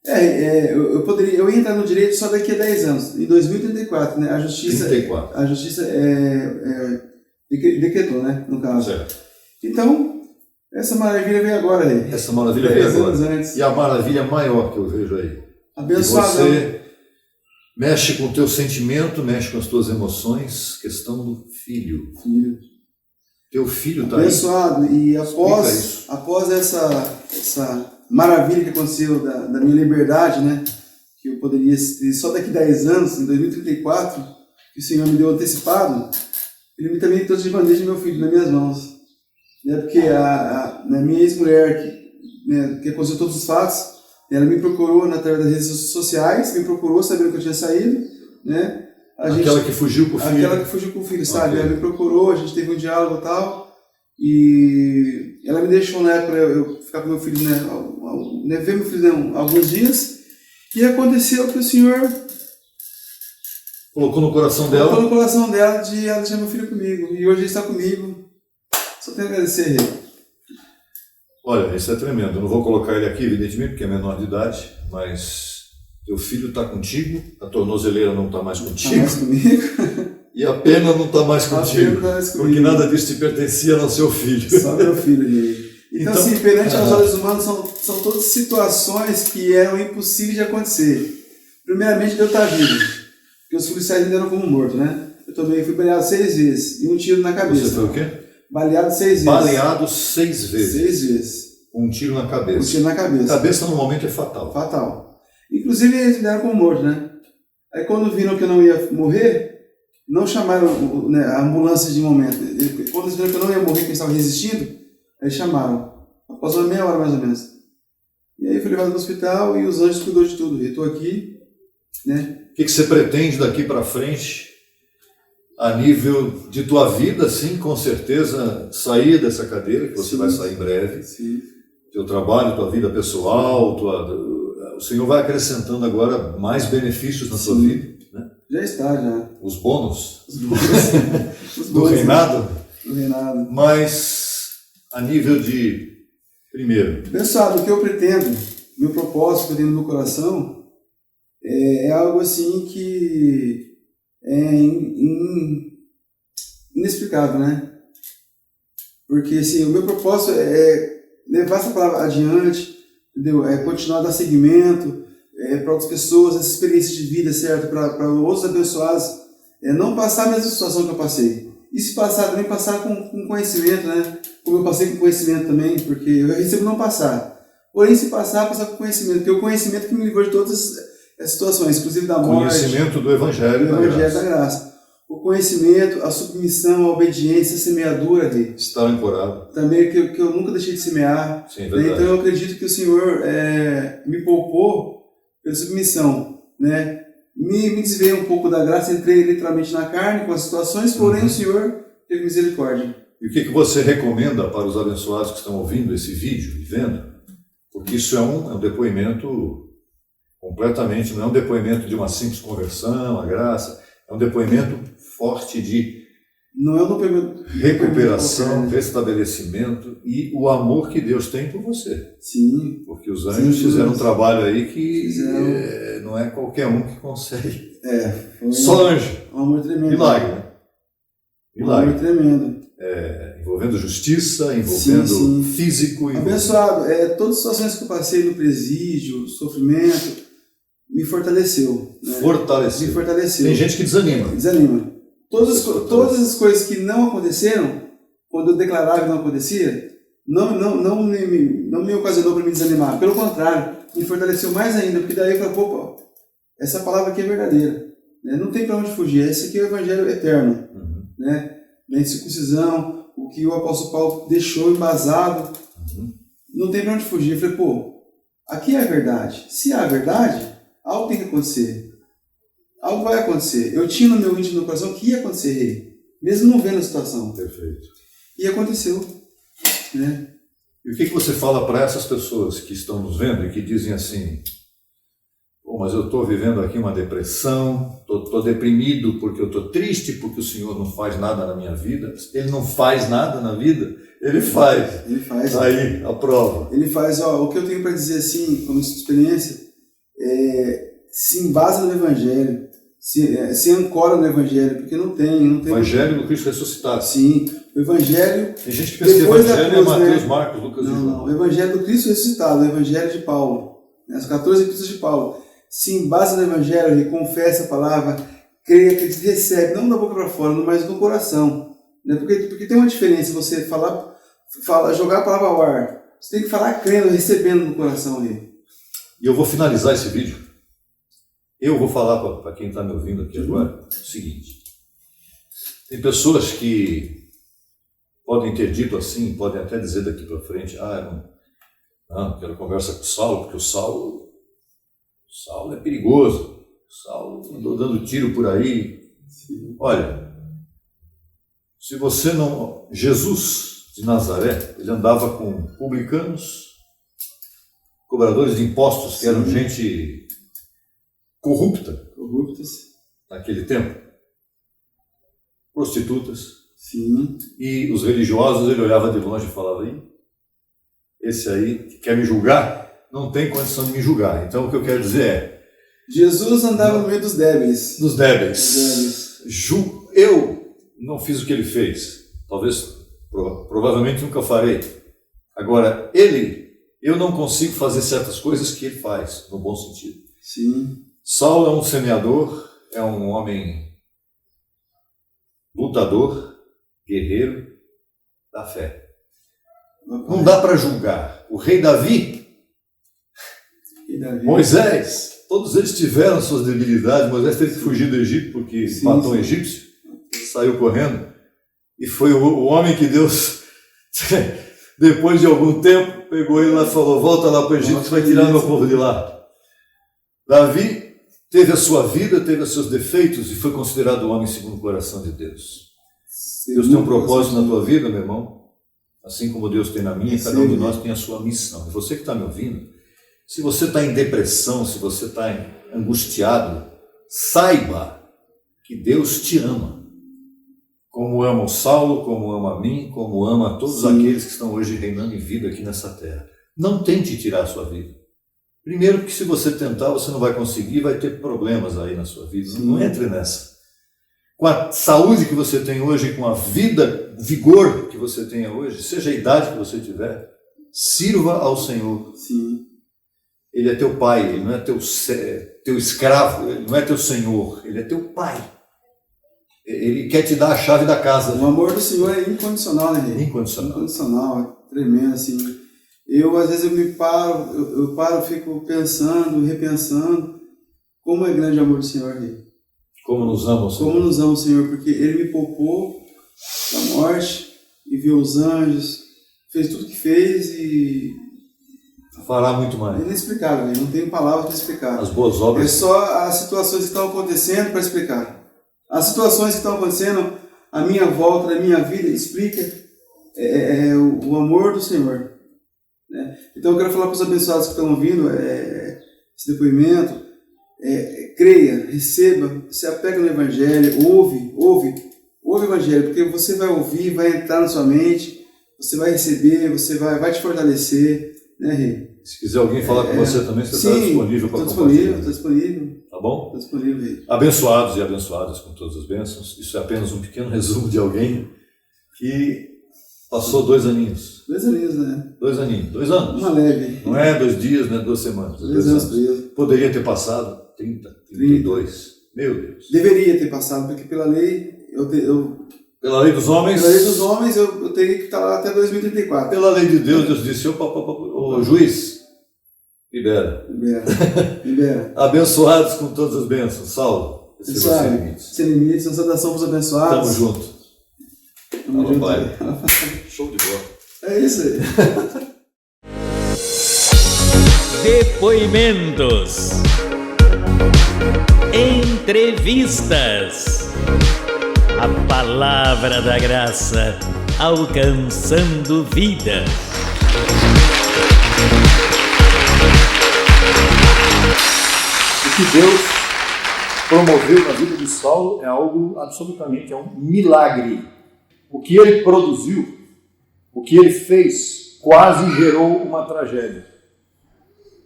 Eu ia entrar no direito só daqui a 10 anos. Em 2034, né? A Justiça 34. A Justiça decretou, né? No caso. Certo. Então, essa maravilha veio agora aí. Essa maravilha veio agora. Antes. E a maravilha maior que eu vejo aí. Abençoado. Você mexe com o teu sentimento, mexe com as tuas emoções, questão do filho. Teu filho está aí. Abençoado. E após essa maravilha que aconteceu da minha liberdade, né? Que eu poderia ter só daqui a 10 anos, em 2034, que o Senhor me deu antecipado, Ele também trouxe de bandeja meu filho nas minhas mãos. Porque a minha ex-mulher, que aconteceu todos os fatos, ela me procurou através das redes sociais, me procurou sabendo que eu tinha saído, né? Aquela que fugiu com o filho. Aquela que fugiu com o filho, sabe? Okay. Ela me procurou, a gente teve um diálogo e tal, e ela me deixou na época eu ficar com meu filho, ver meu filho alguns dias, e aconteceu que o Senhor colocou no coração dela de ela deixar meu filho comigo, e hoje ele está comigo. Só tenho a agradecer a ele. Olha, isso é tremendo. Eu não vou colocar ele aqui, evidentemente, porque é menor de idade, mas teu filho está contigo, a tornozeleira não está mais contigo. Está mais comigo. E a pena não está mais contigo. Porque nada disso te pertencia ao seu filho. Só meu filho ali. Então, assim, perante aos olhos humanos, são todas situações que eram impossíveis de acontecer. Primeiramente, Deus está vivo. Porque os policiais me deram como morto, né? Eu também fui baleado 6 vezes e um tiro na cabeça. Você foi o quê? Baleado 6 vezes. Baleado 6 vezes. 6 vezes. Um tiro na cabeça. Um tiro na cabeça. A cabeça normalmente é fatal. Fatal. Inclusive eles me deram como morto, né? Aí quando viram que eu não ia morrer, não chamaram a ambulância de momento. Quando eles viram que eu não ia morrer, que eu estava resistindo, aí chamaram. Após uma meia hora mais ou menos. E aí fui levado para o hospital e os anjos cuidou de tudo. Eu estou aqui, né? O que você pretende daqui para frente? A nível de tua vida, sim, com certeza, sair dessa cadeira, que você vai sair em breve. Sim. Teu trabalho, tua vida pessoal, o Senhor vai acrescentando agora mais benefícios na tua vida. Né? Já está, já. Os bônus. Os bônus. Do reinado. Do reinado. Mas, a nível de, primeiro... Pessoal, o que eu pretendo, meu propósito que eu tenho no meu coração, é algo assim que é inexplicável, né? Porque assim, o meu propósito é levar essa palavra adiante, entendeu? É continuar a dar seguimento para outras pessoas, essa experiência de vida, certo? Para outros abençoados, não passar a mesma situação que eu passei. E se passar, também passar com conhecimento, né? Como eu passei com conhecimento também, porque eu recebo não passar. Porém, se passar com conhecimento, porque é o conhecimento que me livrou de todas as situações, inclusive da morte. Conhecimento do Evangelho da Graça. O conhecimento, a submissão, a obediência, a semeadura dele. Está ancorado. Também que eu nunca deixei de semear. Sim, verdade. Então eu acredito que o Senhor me poupou pela submissão, né? Me desveio um pouco da graça, entrei literalmente na carne com as situações, porém o Senhor teve misericórdia. E o que você recomenda para os abençoados que estão ouvindo esse vídeo e vendo? Porque isso é um depoimento completamente, não é um depoimento de uma simples conversão, a graça, é um depoimento forte de não é um depoimento recuperação, restabelecimento e o amor que Deus tem por você. Sim. Porque os anjos fizeram um trabalho aí que não é qualquer um que consegue. Só anjo. Um amor tremendo. Milagre, né? Milagre. Um amor tremendo. Envolvendo justiça, envolvendo físico. Abençoado, todas as situações que eu passei no presídio, sofrimento, me fortaleceu. Né? Me fortaleceu. Tem gente que desanima. Todas as coisas que não aconteceram, quando eu declarava que não acontecia, não me ocasionou para me desanimar. Pelo contrário, me fortaleceu mais ainda, porque daí eu falei, essa palavra aqui é verdadeira. Né? Não tem para onde fugir. Esse aqui é o Evangelho eterno. Né? Da incircuncisão, o que o apóstolo Paulo deixou embasado. Não tem para onde fugir. Eu falei, aqui é a verdade. Se é a verdade, algo tem que acontecer. Algo vai acontecer. Eu tinha no meu íntimo, no coração, que ia acontecer, mesmo não vendo a situação. Perfeito. E aconteceu. Né? E o que você fala para essas pessoas que estão nos vendo e que dizem assim: pô, mas eu estou vivendo aqui uma depressão, estou deprimido porque eu estou triste, porque o Senhor não faz nada na minha vida. Ele não faz nada na vida? Ele faz. Ele faz. Aí, a prova. Ele faz, ó, o que eu tenho para dizer assim, como experiência, se embasa no Evangelho, se ancora no Evangelho, porque não tem... Evangelho do Cristo ressuscitado. Sim, o Evangelho... Tem gente que pensa que o Evangelho é Mateus, Marcos, Lucas e João. Não, o Evangelho do Cristo ressuscitado, o Evangelho de Paulo, as 14 epístolas de Paulo. Se embasa no Evangelho, ele confessa a palavra, creia, que ele recebe, não da boca para fora, mas do coração. Né? Porque tem uma diferença você jogar a palavra ao ar. Você tem que falar crendo, recebendo no coração ali. E eu vou finalizar esse vídeo. Eu vou falar para quem está me ouvindo aqui agora o seguinte: tem pessoas que podem ter dito assim, podem até dizer daqui para frente: eu não quero conversa com o Saulo, porque o Saulo é perigoso, o Saulo andou dando tiro por aí. Sim. Olha, se você não... Jesus de Nazaré, ele andava com publicanos, cobradores de impostos, que eram gente corruptas naquele tempo, prostitutas. Sim. E os religiosos, ele olhava de longe e falava: esse aí que quer me julgar, não tem condição de me julgar. Então o que eu quero dizer é: Jesus andava no meio dos débeis. Dos débeis. Eu não fiz o que ele fez. Talvez, provavelmente nunca farei. Agora, eu não consigo fazer certas coisas que ele faz, no bom sentido. Sim. Saulo é um semeador, é um homem lutador, guerreiro da fé. Não dá para julgar. O rei Davi, Moisés, todos eles tiveram suas debilidades. Moisés teve que fugir do Egito porque matou um egípcio, saiu correndo, e foi o homem que Deus, depois de algum tempo, pegou ele lá e falou: volta lá para o Egito, você vai tirar meu povo de lá. Davi teve a sua vida, teve os seus defeitos e foi considerado o homem segundo o coração de Deus. Deus tem um propósito na tua vida, meu irmão, assim como Deus tem na minha. Cada um de nós tem a sua missão. E você que está me ouvindo, se você está em depressão, se você está angustiado, saiba que Deus te ama. Como ama o Saulo, como ama a mim, como ama a todos aqueles que estão hoje reinando em vida aqui nessa terra. Não tente tirar a sua vida. Primeiro, que se você tentar, você não vai conseguir, vai ter problemas aí na sua vida. Não entre nessa. Com a saúde que você tem hoje, com a vida, o vigor que você tenha hoje, seja a idade que você tiver, sirva ao Senhor. Sim. Ele é teu pai, ele não é teu escravo, ele não é teu senhor, ele é teu pai. Ele quer te dar a chave da casa. O amor do Senhor é incondicional, né, Rei? Incondicional. Incondicional, é tremendo, assim. Às vezes eu paro, fico pensando, repensando, como é grande o amor do Senhor, Rei. Como nos ama o Senhor. Como nos ama o Senhor, porque Ele me poupou da morte, enviou os anjos, fez tudo que fez e... fará muito mais. É inexplicável, Rei. Não tenho palavras para explicar. As boas obras. É só as situações que estão acontecendo para explicar. As situações que estão acontecendo à minha volta, na minha vida, explica o amor do Senhor. Né? Então eu quero falar para os abençoados que estão ouvindo esse depoimento: creia, receba, se apega no Evangelho, ouve o Evangelho, porque você vai ouvir, vai entrar na sua mente, você vai receber, você vai te fortalecer, né, Rei? Se quiser alguém falar com você também, você está disponível para compartilhar. Estou disponível. Tá bom? Estou disponível, Rei. Abençoados e abençoadas com todas as bênçãos. Isso é apenas um pequeno resumo de alguém que passou 2 aninhos. 2 aninhos, né? 2 aninhos. 2 anos. Uma leve. Não é 2 dias, não é 2 semanas. 2 anos preso. Poderia ter passado 30, 32. Meu Deus. Deveria ter passado, porque pela lei pela lei dos homens. Pela lei dos homens eu teria que estar lá até 2034. Pela lei de Deus, Deus disse: ô juiz, libera. Abençoados com todas as bênçãos. Saulo, sem limites, uma saudação para os abençoados. Tamo junto. Tamo junto. Pai. Show de bola. É isso aí. Depoimentos. Entrevistas. A palavra da graça alcançando vidas. que Deus promoveu na vida de Saulo é algo absolutamente, é um milagre. O que ele produziu, o que ele fez, quase gerou uma tragédia.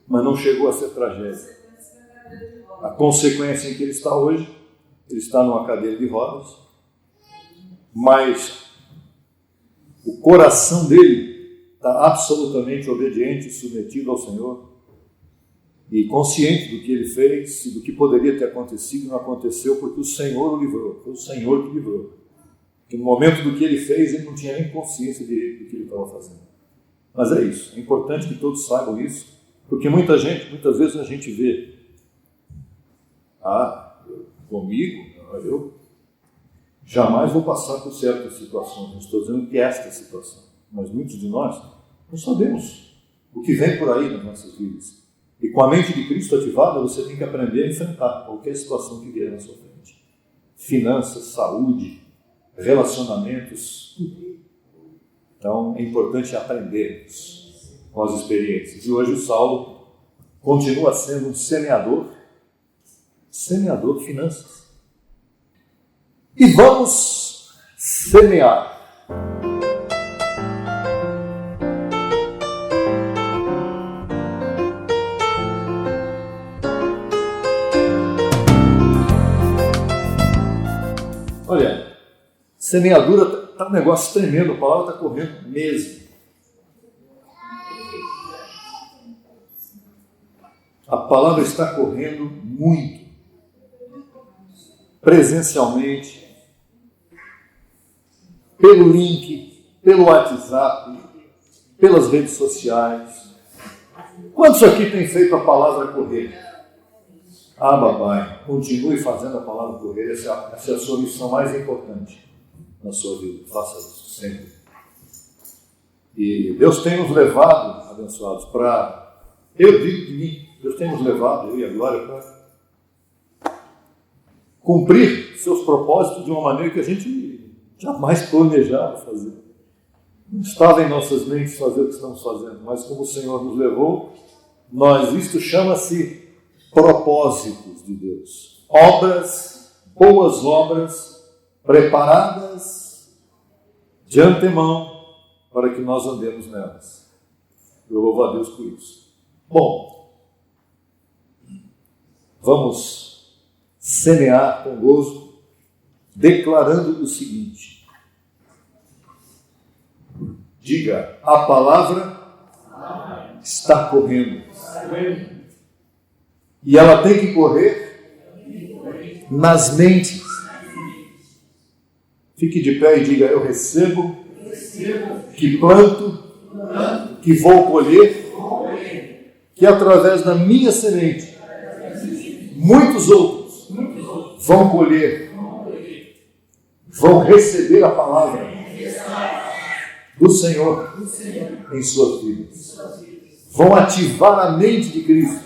Mas não chegou a ser tragédia. A consequência em que ele está hoje, ele está numa cadeira de rodas, mas o coração dele está absolutamente obediente e submetido ao Senhor, e consciente do que ele fez e do que poderia ter acontecido, não aconteceu porque o Senhor o livrou, foi o Senhor que livrou. Porque no momento do que ele fez, ele não tinha nem consciência do que ele estava fazendo. Mas é isso, é importante que todos saibam isso, porque muitas vezes a gente vê, comigo, eu jamais vou passar por certas situações, não estou dizendo que esta situação, mas muitos de nós não sabemos o que vem por aí nas nossas vidas. E com a mente de Cristo ativada, você tem que aprender a enfrentar qualquer situação que vier na sua frente. Finanças, saúde, relacionamentos, tudo. Então é importante aprendermos com as experiências. E hoje o Saulo continua sendo um semeador de finanças. E vamos semear. Olha, semeadura está um negócio tremendo, a palavra está correndo mesmo. A palavra está correndo muito. Presencialmente, pelo link, pelo WhatsApp, pelas redes sociais. Quantos aqui têm feito a palavra correr? Papai, continue fazendo a palavra correr, essa é a sua missão mais importante na sua vida. Faça isso sempre. E Deus tem nos levado, abençoados, eu digo de mim, Deus tem nos levado, eu e a Glória, para cumprir seus propósitos de uma maneira que a gente jamais planejava fazer. Não estava em nossas mentes fazer o que estamos fazendo, mas como o Senhor nos levou, isto chama-se propósitos de Deus. Boas obras, preparadas de antemão para que nós andemos nelas. Eu louvo a Deus por isso. Bom, vamos semear com gozo, declarando o seguinte. Diga, a palavra está correndo. E ela tem que correr nas mentes. Fique de pé e diga, eu recebo, que planto, que vou colher, que através da minha semente, muitos outros vão colher, vão receber a palavra do Senhor em suas vidas. Vão ativar a mente de Cristo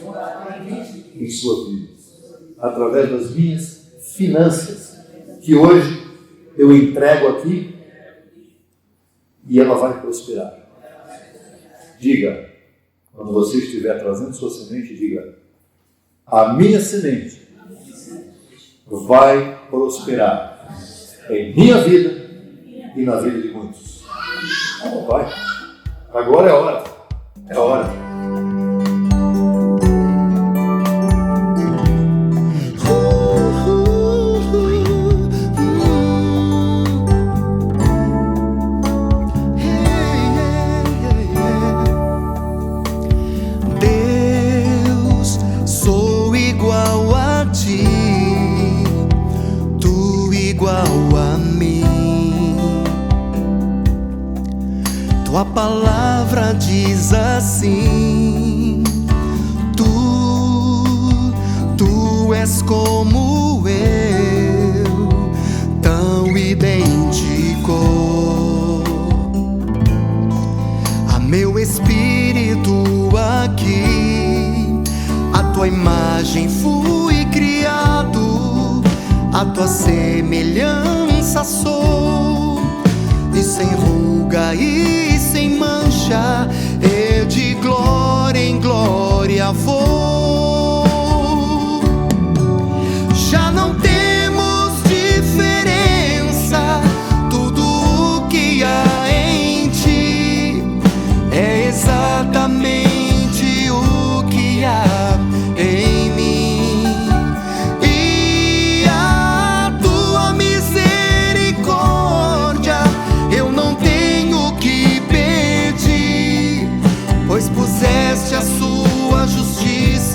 em suas vidas, através das minhas finanças, que hoje eu entrego aqui e ela vai prosperar. Diga, quando você estiver trazendo sua semente, diga, a minha semente vai prosperar em minha vida e na vida de muitos. Pai, agora é a hora. É a hora. Deus, sou igual a ti, tu igual a mim. Tua palavra diz assim: Tu és como eu, tão idêntico. A meu espírito aqui, a tua imagem fui criado, a tua semelhança sou, e sem ruga e sem mancha, eu de glória em glória vou.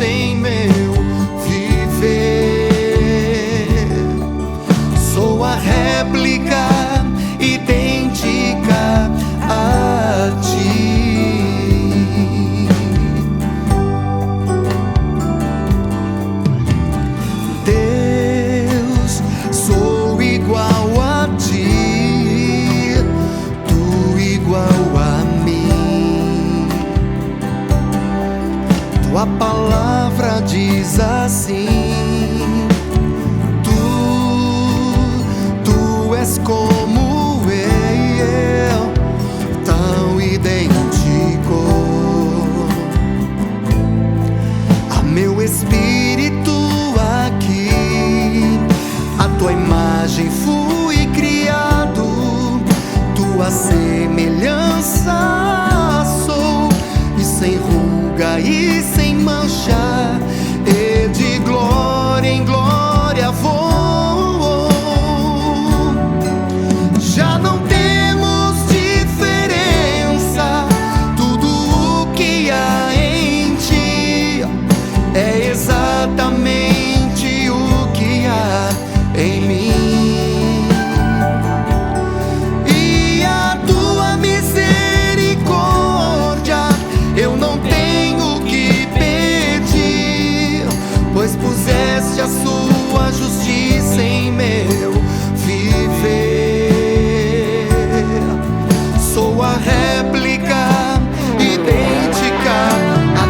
em meu viver. Sou a réplica idêntica a ti. Deus, sou igual a ti, tu igual a mim. Tua palavra diz assim: tu és como eu, tão idêntico. A meu espírito aqui, a tua imagem fui criado, tua semelhança sou, e sem ruga e sem mancha, e de glória em glória vou. Já não temos diferença, tudo o que há em ti é exatamente o que há em mim. E a tua misericórdia eu não tenho que pedir, pois puseste a sua justiça em meu viver. Sou a réplica idêntica a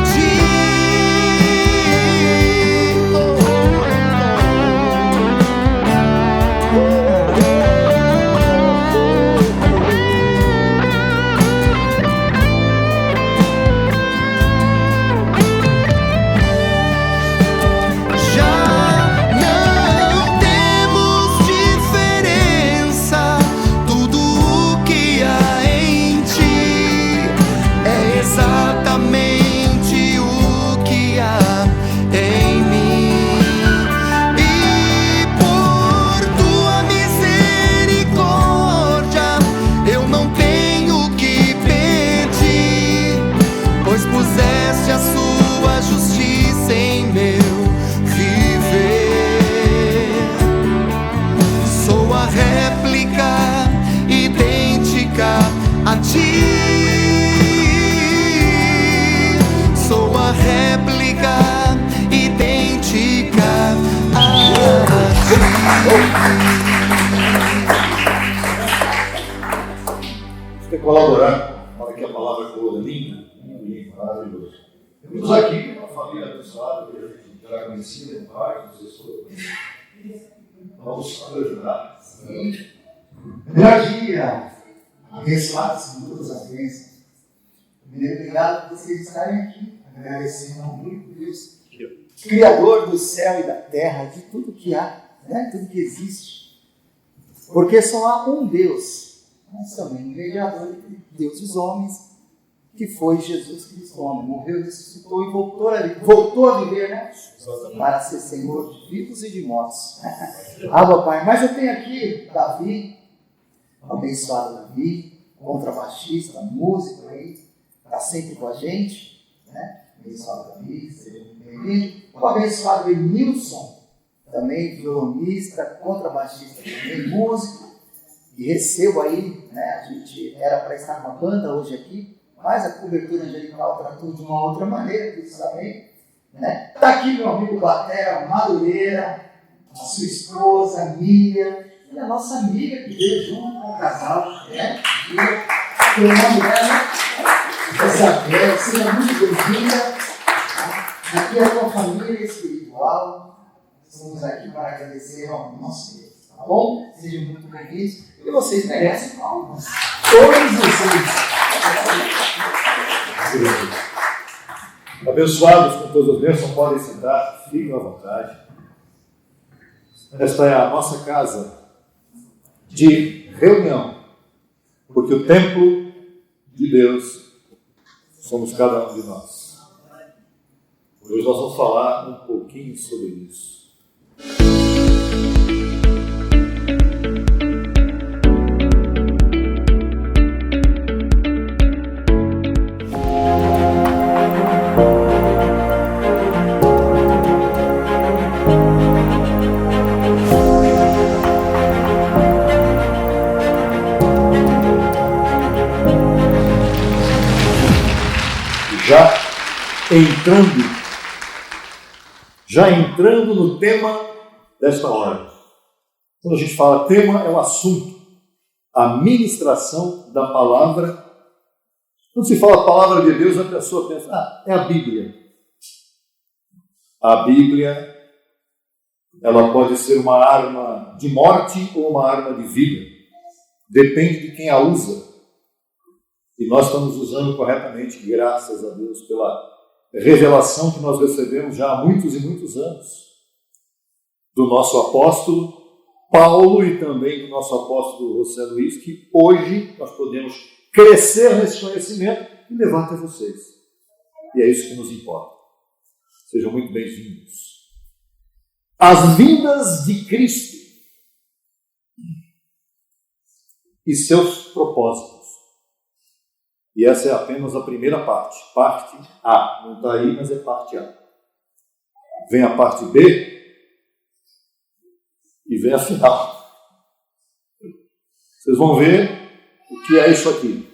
ti. Sou a réplica idêntica a ti. Você tem que colaborar para que a palavra toda linda, maravilhoso. Temos aqui uma família abençoada, que a gente já conhecia, o pai, os professores. Vamos ajudar. Bom dia, abençoados com todas as bênçãos. Primeiro, obrigado por vocês estarem aqui, agradecendo ao único Deus, Criador do céu e da terra, de tudo que há, né? Tudo que existe. Porque só há um Deus, mas também um mediador entre Deus e os homens, que foi Jesus Cristo, homem. Morreu, ressuscitou e voltou a viver, né? Para ser Senhor de vivos e de mortos. Pai. Mas eu tenho aqui Davi, abençoado Davi, contrabaixista, músico aí, está sempre com a gente, né? Abençoado Davi, seja muito bem-vindo. O abençoado Emilson, também violonista, contrabaixista, também músico, e recebo aí, né? A gente era para estar numa banda hoje aqui, mas a cobertura angelical tratou de uma outra maneira, isso também, né? Está aqui meu amigo Batera Madureira, a sua esposa, Miriam, e a nossa amiga que veio junto com o casal, né? E o nome dela, Isabel, seja muito bem-vinda. Aqui é a tua família espiritual. Estamos aqui para agradecer ao nosso Deus, tá bom? Sejam muito bem-vindos. E vocês merecem palmas. Todos vocês. Abençoados com todas as bênçãos, podem sentar, fiquem à vontade. Esta é a nossa casa de reunião, porque o templo de Deus somos cada um de nós. Hoje nós vamos falar um pouquinho sobre isso. entrando no tema desta hora. Quando a gente fala tema, é um assunto. A ministração da palavra. Quando se fala a palavra de Deus, a pessoa pensa, é a Bíblia. A Bíblia, ela pode ser uma arma de morte ou uma arma de vida. Depende de quem a usa. E nós estamos usando corretamente, graças a Deus, pela revelação que nós recebemos já há muitos e muitos anos, do nosso apóstolo Paulo e também do nosso apóstolo José Luiz, que hoje nós podemos crescer nesse conhecimento e levar até vocês. E é isso que nos importa. Sejam muito bem-vindos. As vindas de Cristo e seus propósitos. E essa é apenas a primeira parte. Parte A. Não está aí, mas é parte A. Vem a parte B e vem a final. Vocês vão ver o que é isso aqui.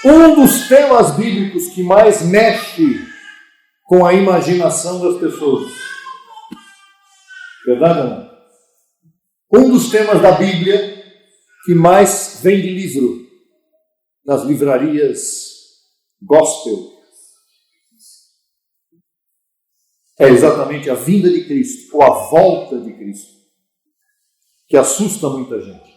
Um dos temas bíblicos que mais mexe com a imaginação das pessoas. Verdade ou não? Um dos temas da Bíblia que mais vem de livro nas livrarias gospel é exatamente a vinda de Cristo, ou a volta de Cristo, que assusta muita gente.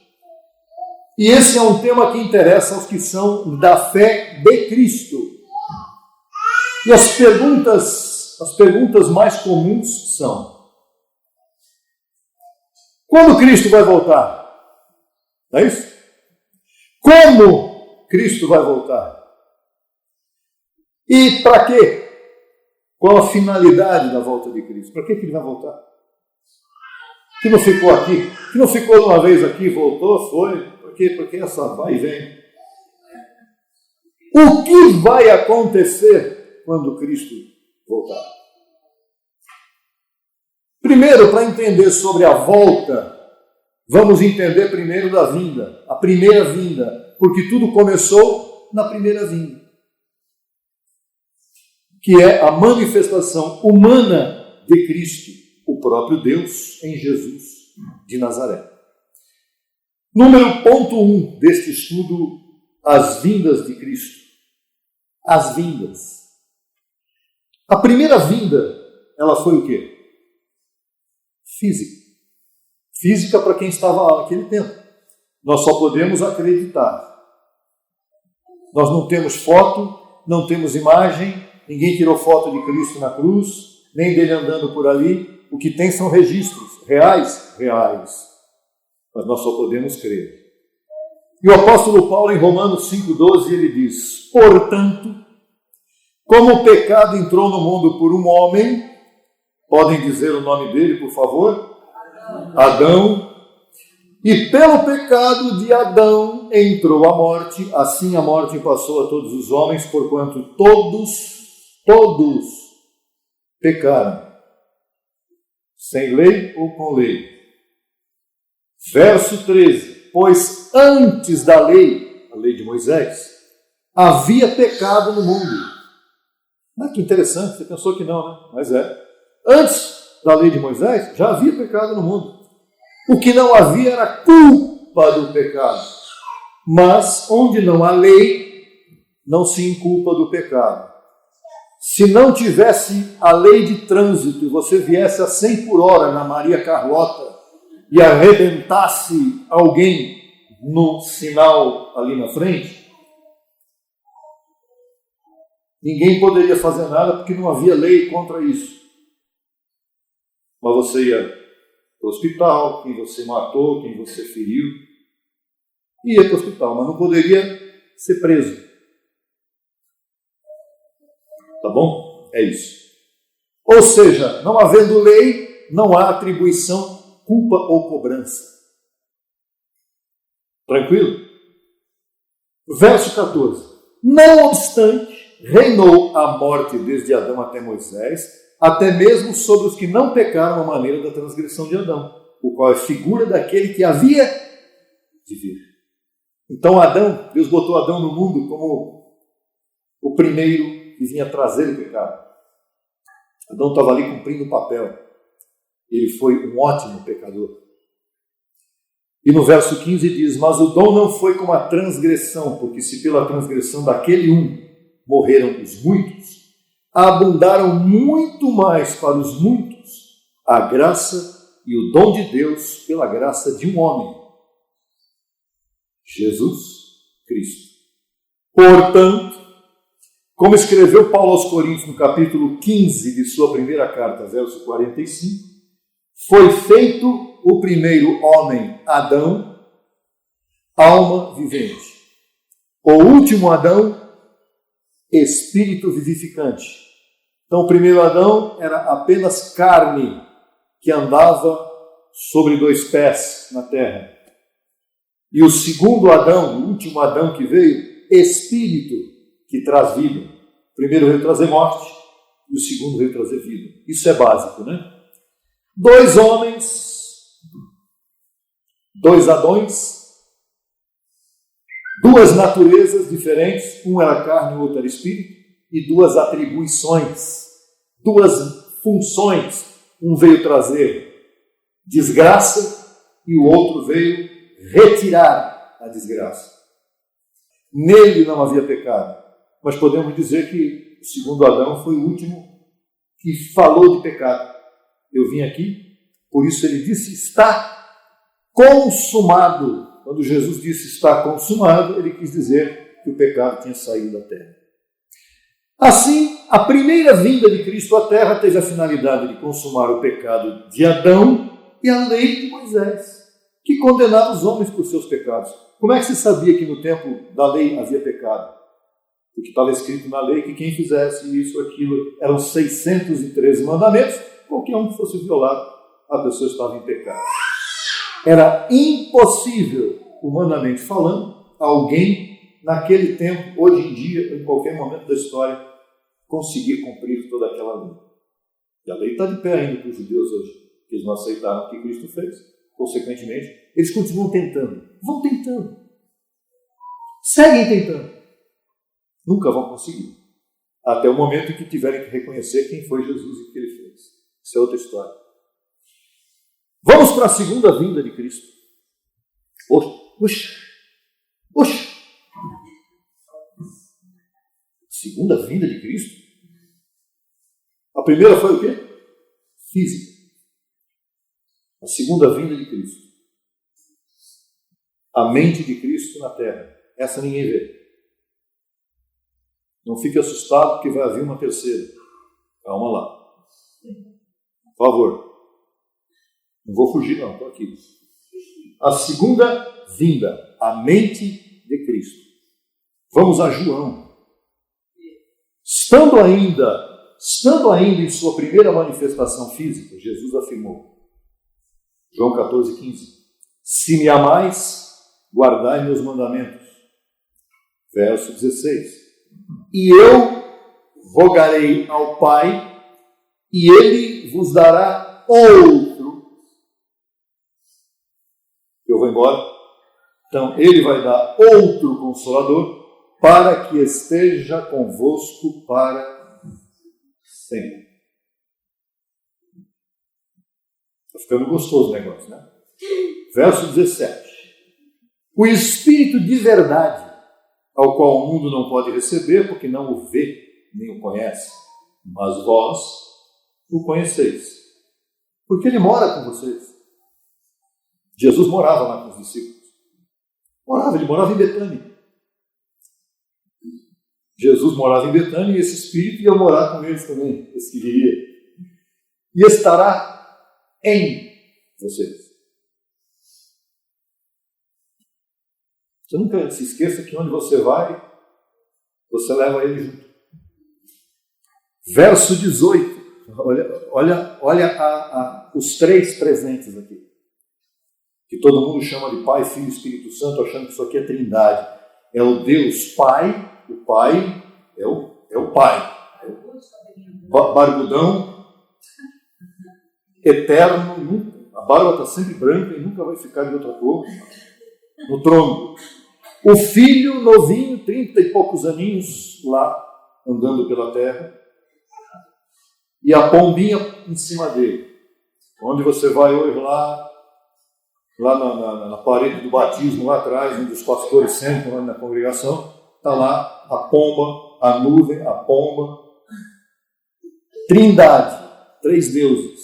E esse é um tema que interessa aos que são da fé de Cristo. E as perguntas mais comuns são: quando Cristo vai voltar? Não é isso? Como Cristo vai voltar? E para quê? Qual a finalidade da volta de Cristo? Para que ele vai voltar? Que não ficou aqui? Que não ficou uma vez aqui, voltou, foi? Por quê? Porque essa vai e vem. O que vai acontecer quando Cristo voltar? Primeiro, para entender sobre a volta, vamos entender primeiro da vinda, a primeira vinda. Porque tudo começou na primeira vinda, que é a manifestação humana de Cristo, o próprio Deus em Jesus de Nazaré. Número ponto 1 deste estudo, as vindas de Cristo. As vindas. A primeira vinda, ela foi o quê? Física. Física para quem estava lá naquele tempo. Nós só podemos acreditar. Nós não temos foto, não temos imagem, ninguém tirou foto de Cristo na cruz, nem dele andando por ali. O que tem são registros reais, mas nós só podemos crer. E o apóstolo Paulo, em Romanos 5,12, ele diz: portanto, como o pecado entrou no mundo por um homem, podem dizer o nome dele, por favor? Adão. E pelo pecado de Adão entrou a morte, assim a morte passou a todos os homens, porquanto todos pecaram, sem lei ou com lei. Verso 13, pois antes da lei, a lei de Moisés, havia pecado no mundo. Ah, que interessante, você pensou que não, né? Mas é. Antes da lei de Moisés, já havia pecado no mundo. O que não havia era culpa do pecado. Mas onde não há lei, não se inculpa do pecado. Se não tivesse a lei de trânsito e você viesse a 100 por hora na Maria Carlota e arrebentasse alguém no sinal ali na frente, ninguém poderia fazer nada porque não havia lei contra isso. Mas você ia para o hospital, quem você matou, quem você feriu, ia para o hospital, mas não poderia ser preso. Tá bom? É isso. Ou seja, não havendo lei, não há atribuição, culpa ou cobrança. Tranquilo? Verso 14. Não obstante, reinou a morte desde Adão até Moisés, até mesmo sobre os que não pecaram à maneira da transgressão de Adão, o qual é figura daquele que havia de vir. Então Adão, Deus botou Adão no mundo como o primeiro que vinha trazer o pecado. Adão estava ali cumprindo o papel. Ele foi um ótimo pecador. E no verso 15 diz: mas o dom não foi como a transgressão, porque se pela transgressão daquele um morreram os muitos, abundaram muito mais para os muitos a graça e o dom de Deus pela graça de um homem, Jesus Cristo. Portanto, como escreveu Paulo aos Coríntios no capítulo 15 de sua primeira carta, verso 45, foi feito o primeiro homem, Adão, alma vivente. O último Adão, espírito vivificante. Então, o primeiro Adão era apenas carne que andava sobre dois pés na terra. E o segundo Adão, o último Adão que veio, espírito que traz vida. O primeiro veio trazer morte e o segundo veio trazer vida. Isso é básico, né? Dois homens, dois Adões, duas naturezas diferentes, um era carne e o outro era espírito, e duas atribuições, duas funções. Um veio trazer desgraça e o outro veio retirar a desgraça. Nele não havia pecado, mas podemos dizer que o segundo Adão foi o último que falou de pecado. Eu vim aqui, por isso ele disse: está consumado. Quando Jesus disse está consumado, ele quis dizer que o pecado tinha saído da terra. Assim, a primeira vinda de Cristo à terra teve a finalidade de consumar o pecado de Adão e a lei de Moisés, que condenava os homens por seus pecados. Como é que se sabia que no tempo da lei havia pecado? Porque estava escrito na lei que quem fizesse isso ou aquilo, eram 613 mandamentos, qualquer um que fosse violado, a pessoa estava em pecado. Era impossível, humanamente falando, alguém naquele tempo, hoje em dia, em qualquer momento da história, conseguir cumprir toda aquela lei. E a lei está de pé ainda para os judeus hoje, que eles não aceitaram o que Cristo fez. Consequentemente, eles continuam tentando. Vão tentando. Seguem tentando. Nunca vão conseguir. Até o momento em que tiverem que reconhecer quem foi Jesus e o que ele fez. Isso é outra história. Vamos para a segunda vinda de Cristo. Oxe. Segunda vinda de Cristo? A primeira foi o quê? Física. A segunda vinda de Cristo. A mente de Cristo na terra. Essa ninguém vê. Não fique assustado porque vai haver uma terceira. Calma lá. Por favor. Não vou fugir não, estou aqui. A segunda vinda. A mente de Cristo. Vamos a João. Estando ainda em sua primeira manifestação física, Jesus afirmou, João 14,15, se me amais, guardai meus mandamentos. Verso 16, e eu rogarei ao Pai, e ele vos dará outro. Eu vou embora. Então, ele vai dar outro Consolador, para que esteja convosco para sempre. Está ficando gostoso o negócio, né? Verso 17. O Espírito de verdade, ao qual o mundo não pode receber, porque não o vê, nem o conhece, mas vós o conheceis, porque ele mora com vocês. Jesus morava lá com os discípulos. Ele morava em Betânia. Jesus morava em Betânia e esse Espírito ia morar com eles também, esse que viria. E estará em vocês. Você nunca se esqueça que onde você vai, você leva ele junto. Verso 18. Olha os três presentes aqui. Que todo mundo chama de Pai, Filho e Espírito Santo, achando que isso aqui é trindade. É o Deus Pai. O Pai é o Pai. Barbudão, eterno, a barba está sempre branca e nunca vai ficar de outra cor. No trono. O Filho novinho, 30 e poucos aninhos, lá andando pela terra, e a pombinha em cima dele. Onde você vai hoje lá na parede do batismo, lá atrás, onde os pastores sentam lá na congregação, está lá a pomba, a nuvem, a pomba. Trindade, 3 deuses.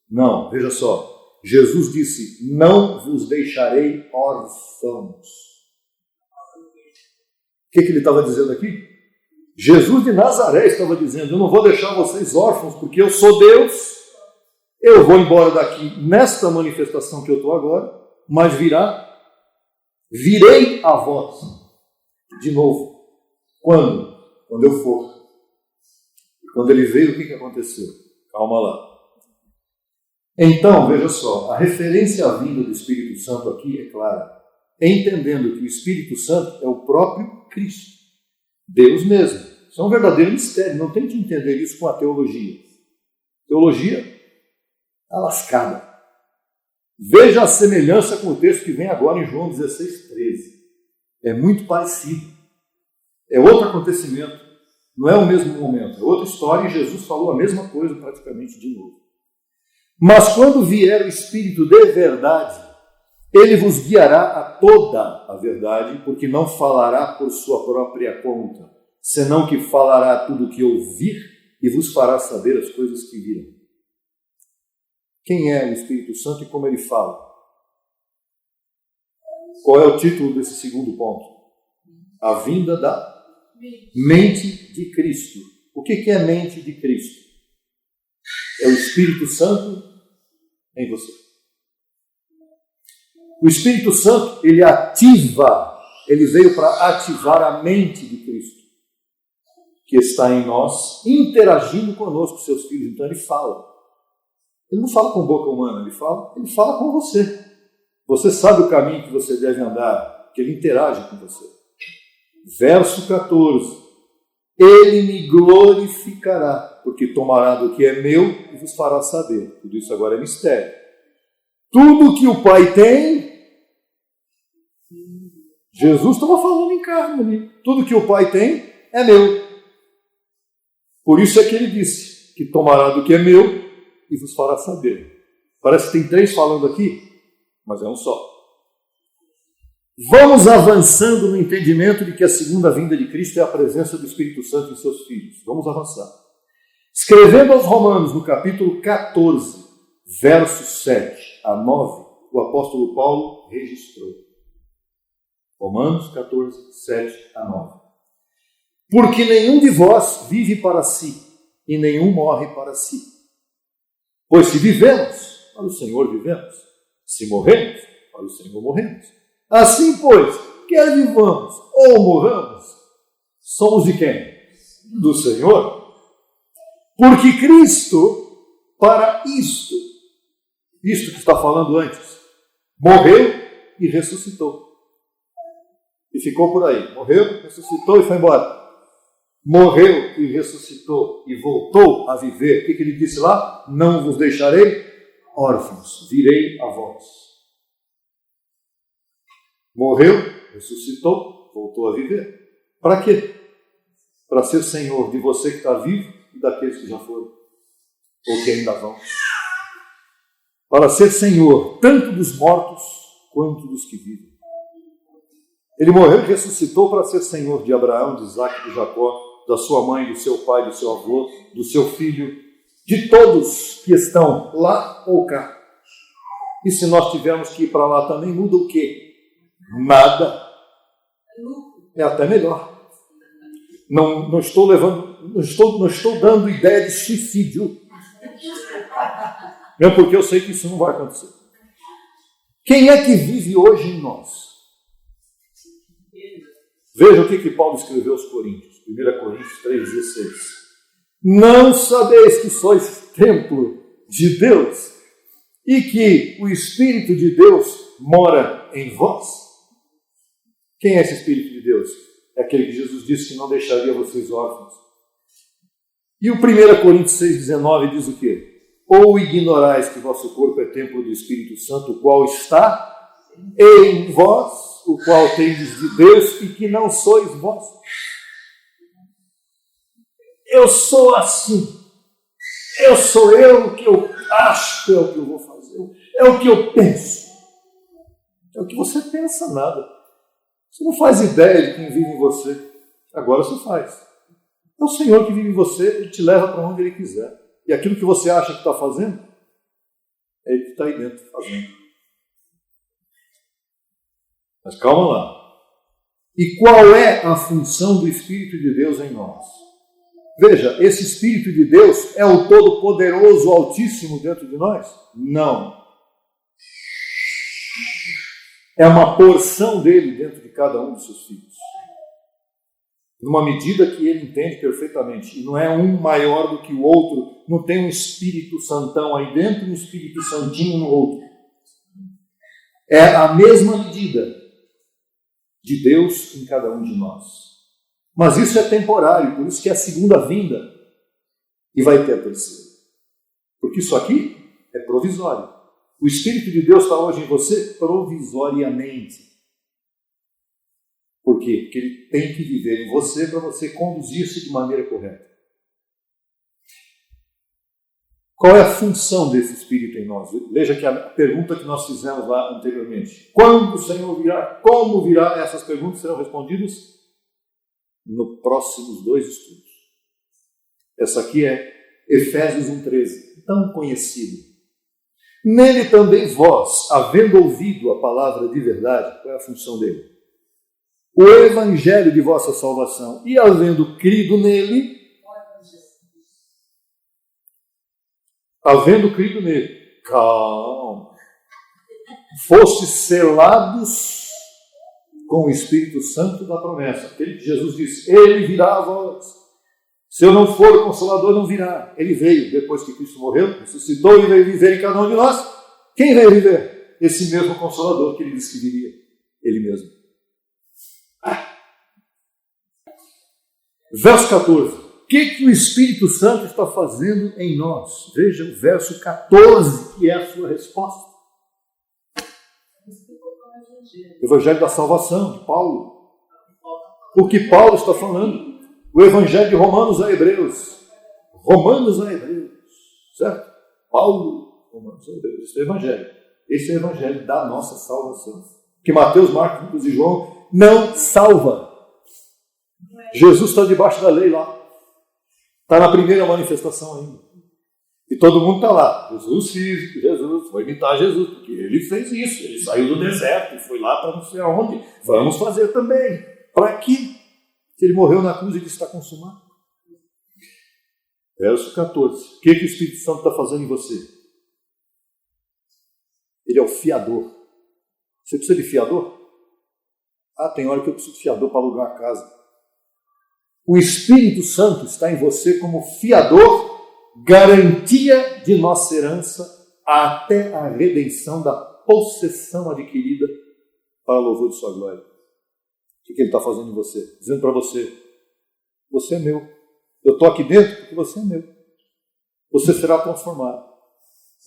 Não, veja só. Jesus disse, não vos deixarei órfãos. O que ele estava dizendo aqui? Jesus de Nazaré estava dizendo, eu não vou deixar vocês órfãos, porque eu sou Deus, eu vou embora daqui nesta manifestação que eu estou agora, mas virei a vós de novo. Quando? Quando eu for. Quando ele veio, o que aconteceu? Calma lá. Então, veja só, a referência à vinda do Espírito Santo aqui é clara, entendendo que o Espírito Santo é o próprio Cristo, Deus mesmo. Isso é um verdadeiro mistério, não tente entender isso com a teologia. Teologia está lascada. Veja a semelhança com o texto que vem agora em João 16:13. É muito parecido. É outro acontecimento, não é o mesmo momento, é outra história e Jesus falou a mesma coisa praticamente de novo. Mas quando vier o Espírito de verdade, ele vos guiará a toda a verdade, porque não falará por sua própria conta, senão que falará tudo o que ouvir e vos fará saber as coisas que virão. Quem é o Espírito Santo e como ele fala? Qual é o título desse segundo ponto? A vinda da mente de Cristo. O que é mente de Cristo? É o Espírito Santo em você. O Espírito Santo, ele veio para ativar a mente de Cristo, que está em nós, interagindo conosco, seus filhos. Então ele fala. Ele não fala com boca humana, ele fala com você. Você sabe o caminho que você deve andar, porque ele interage com você. Verso 14. Ele me glorificará, porque tomará do que é meu e vos fará saber. Tudo isso agora é mistério. Tudo que o Pai tem, Jesus estava falando em carne ali. Tudo que o Pai tem é meu. Por isso é que ele disse que tomará do que é meu e vos fará saber. Parece que tem 3 falando aqui, mas é um só. Vamos avançando no entendimento de que a segunda vinda de Cristo é a presença do Espírito Santo em seus filhos. Vamos avançar. Escrevendo aos Romanos, no capítulo 14, versos 7 a 9, o apóstolo Paulo registrou. Romanos 14, 7 a 9. Porque nenhum de vós vive para si, e nenhum morre para si. Pois se vivemos, para o Senhor vivemos. Se morremos, para o Senhor morremos. Assim, pois, quer vivamos ou morramos, somos de quem? Do Senhor. Porque Cristo, para isto que está falando antes, morreu e ressuscitou. E ficou por aí. Morreu, ressuscitou e foi embora. Morreu e ressuscitou e voltou a viver. O que ele disse lá? Não vos deixarei órfãos, virei a vós. Morreu, ressuscitou, voltou a viver. Para quê? Para ser Senhor de você que está vivo e daqueles que já foram, ou que ainda vão. Para ser Senhor tanto dos mortos quanto dos que vivem. Ele morreu e ressuscitou para ser Senhor de Abraão, de Isaac, de Jacó, da sua mãe, do seu pai, do seu avô, do seu filho, de todos que estão lá ou cá. E se nós tivermos que ir para lá também, muda o quê? Nada. É até melhor. Não estou dando ideia de suicídio. Não, porque eu sei que isso não vai acontecer. Quem é que vive hoje em nós? Veja o que Paulo escreveu aos Coríntios. 1 Coríntios 3,16. Não sabeis que sois templo de Deus e que o Espírito de Deus mora em vós? Quem é esse Espírito de Deus? É aquele que Jesus disse que não deixaria vocês órfãos. E o 1 Coríntios 6,19 diz o quê? Ou ignorais que vosso corpo é templo do Espírito Santo, o qual está em vós, o qual tendes de Deus e que não sois vós. eu sou assim. Eu sou eu, o que eu acho é o que eu vou fazer. É o que eu penso. É o que você pensa, nada. Você não faz ideia de quem vive em você. Agora você faz. É o Senhor que vive em você, Ele te leva para onde Ele quiser. E aquilo que você acha que está fazendo, é Ele que está aí dentro fazendo. Mas calma lá. E qual é a função do Espírito de Deus em nós? Veja, esse Espírito de Deus é o Todo-Poderoso, Altíssimo dentro de nós? Não. É uma porção dele dentro de cada um dos seus filhos. Numa medida que ele entende perfeitamente. E não é um maior do que o outro. Não tem um Espírito Santão aí dentro e um Espírito Santinho no outro. É a mesma medida de Deus em cada um de nós. Mas isso é temporário, por isso que é a segunda vinda e vai ter a terceira. Porque isso aqui é provisório. O Espírito de Deus está hoje em você provisoriamente. Por quê? Porque Ele tem que viver em você para você conduzir-se de maneira correta. Qual é a função desse Espírito em nós? Veja que a pergunta que nós fizemos lá anteriormente. Quando o Senhor virá? Como virá? Essas perguntas serão respondidas nos próximos 2 estudos. Essa aqui é Efésios 1,13, tão conhecido. Nele também vós, havendo ouvido a palavra de verdade, qual é a função dele? O evangelho de vossa salvação, e havendo crido nele, calma, fostes selados com o Espírito Santo da promessa. Aquele que Jesus disse, Ele virá a vós. Se eu não for o Consolador, não virá. Ele veio depois que Cristo morreu, ressuscitou e veio viver em cada um de nós. Quem veio viver? Esse mesmo Consolador que Ele disse que viria. Ele mesmo. Verso 14. O que o Espírito Santo está fazendo em nós? Veja o verso 14, que é a sua resposta. Evangelho da salvação, de Paulo. O que Paulo está falando? O Evangelho de Romanos a Hebreus. Romanos a Hebreus. Certo? Paulo, Romanos a Hebreus. Esse é o Evangelho. Esse é o Evangelho da nossa salvação. Que Mateus, Marcos, Lucas e João não salva. Jesus está debaixo da lei lá. Está na primeira manifestação ainda. E todo mundo está lá. Jesus físico, Jesus, foi imitar Jesus, porque ele fez isso. Ele saiu do deserto e foi lá para não sei aonde. Vamos fazer também. Para quê? Ele morreu na cruz e ele está consumado. Verso 14. O que o Espírito Santo está fazendo em você? Ele é o fiador. Você precisa de fiador? Tem hora que eu preciso de fiador para alugar a casa. O Espírito Santo está em você como fiador, garantia de nossa herança até a redenção da possessão adquirida para o louvor de sua glória. O que Ele está fazendo em você? Dizendo para você, você é meu. Eu estou aqui dentro porque você é meu. Você será transformado.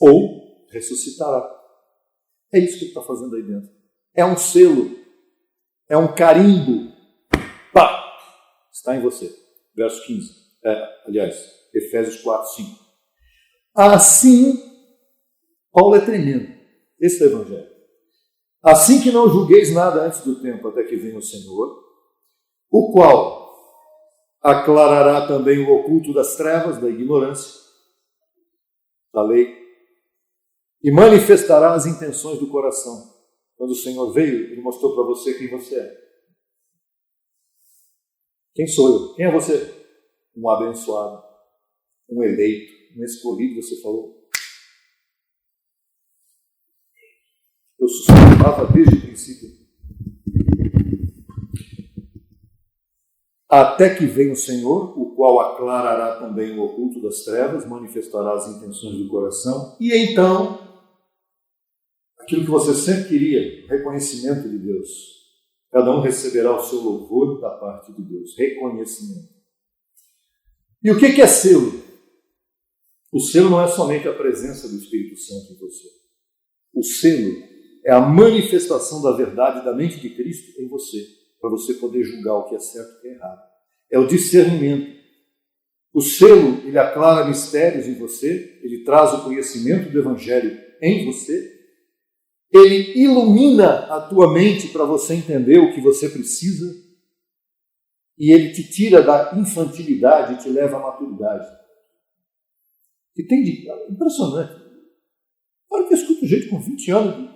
Ou ressuscitará. É isso que Ele está fazendo aí dentro. É um selo. É um carimbo. Pá! Está em você. Verso 15. Efésios 4, 5. Assim, Paulo é tremendo. Esse é o Evangelho. Assim que não julgueis nada antes do tempo, até que venha o Senhor, o qual aclarará também o oculto das trevas, da ignorância, da lei, e manifestará as intenções do coração. Quando o Senhor veio, Ele mostrou para você quem você é. Quem sou eu? Quem é você? Um abençoado, um eleito, um escolhido, você falou. Eu suspeitava desde o princípio. Até que venha o Senhor, o qual aclarará também o oculto das trevas, manifestará as intenções do coração, e então, aquilo que você sempre queria, reconhecimento de Deus. Cada um receberá o seu louvor da parte de Deus, reconhecimento. E o que é selo? O selo não é somente a presença do Espírito Santo em você. O selo é a manifestação da verdade da mente de Cristo em você, para você poder julgar o que é certo e o que é errado. É o discernimento. O selo, ele aclara mistérios em você, ele traz o conhecimento do Evangelho em você, ele ilumina a tua mente para você entender o que você precisa e ele te tira da infantilidade e te leva à maturidade. E tem de... impressionante. Olha que eu escuto gente com 20 anos,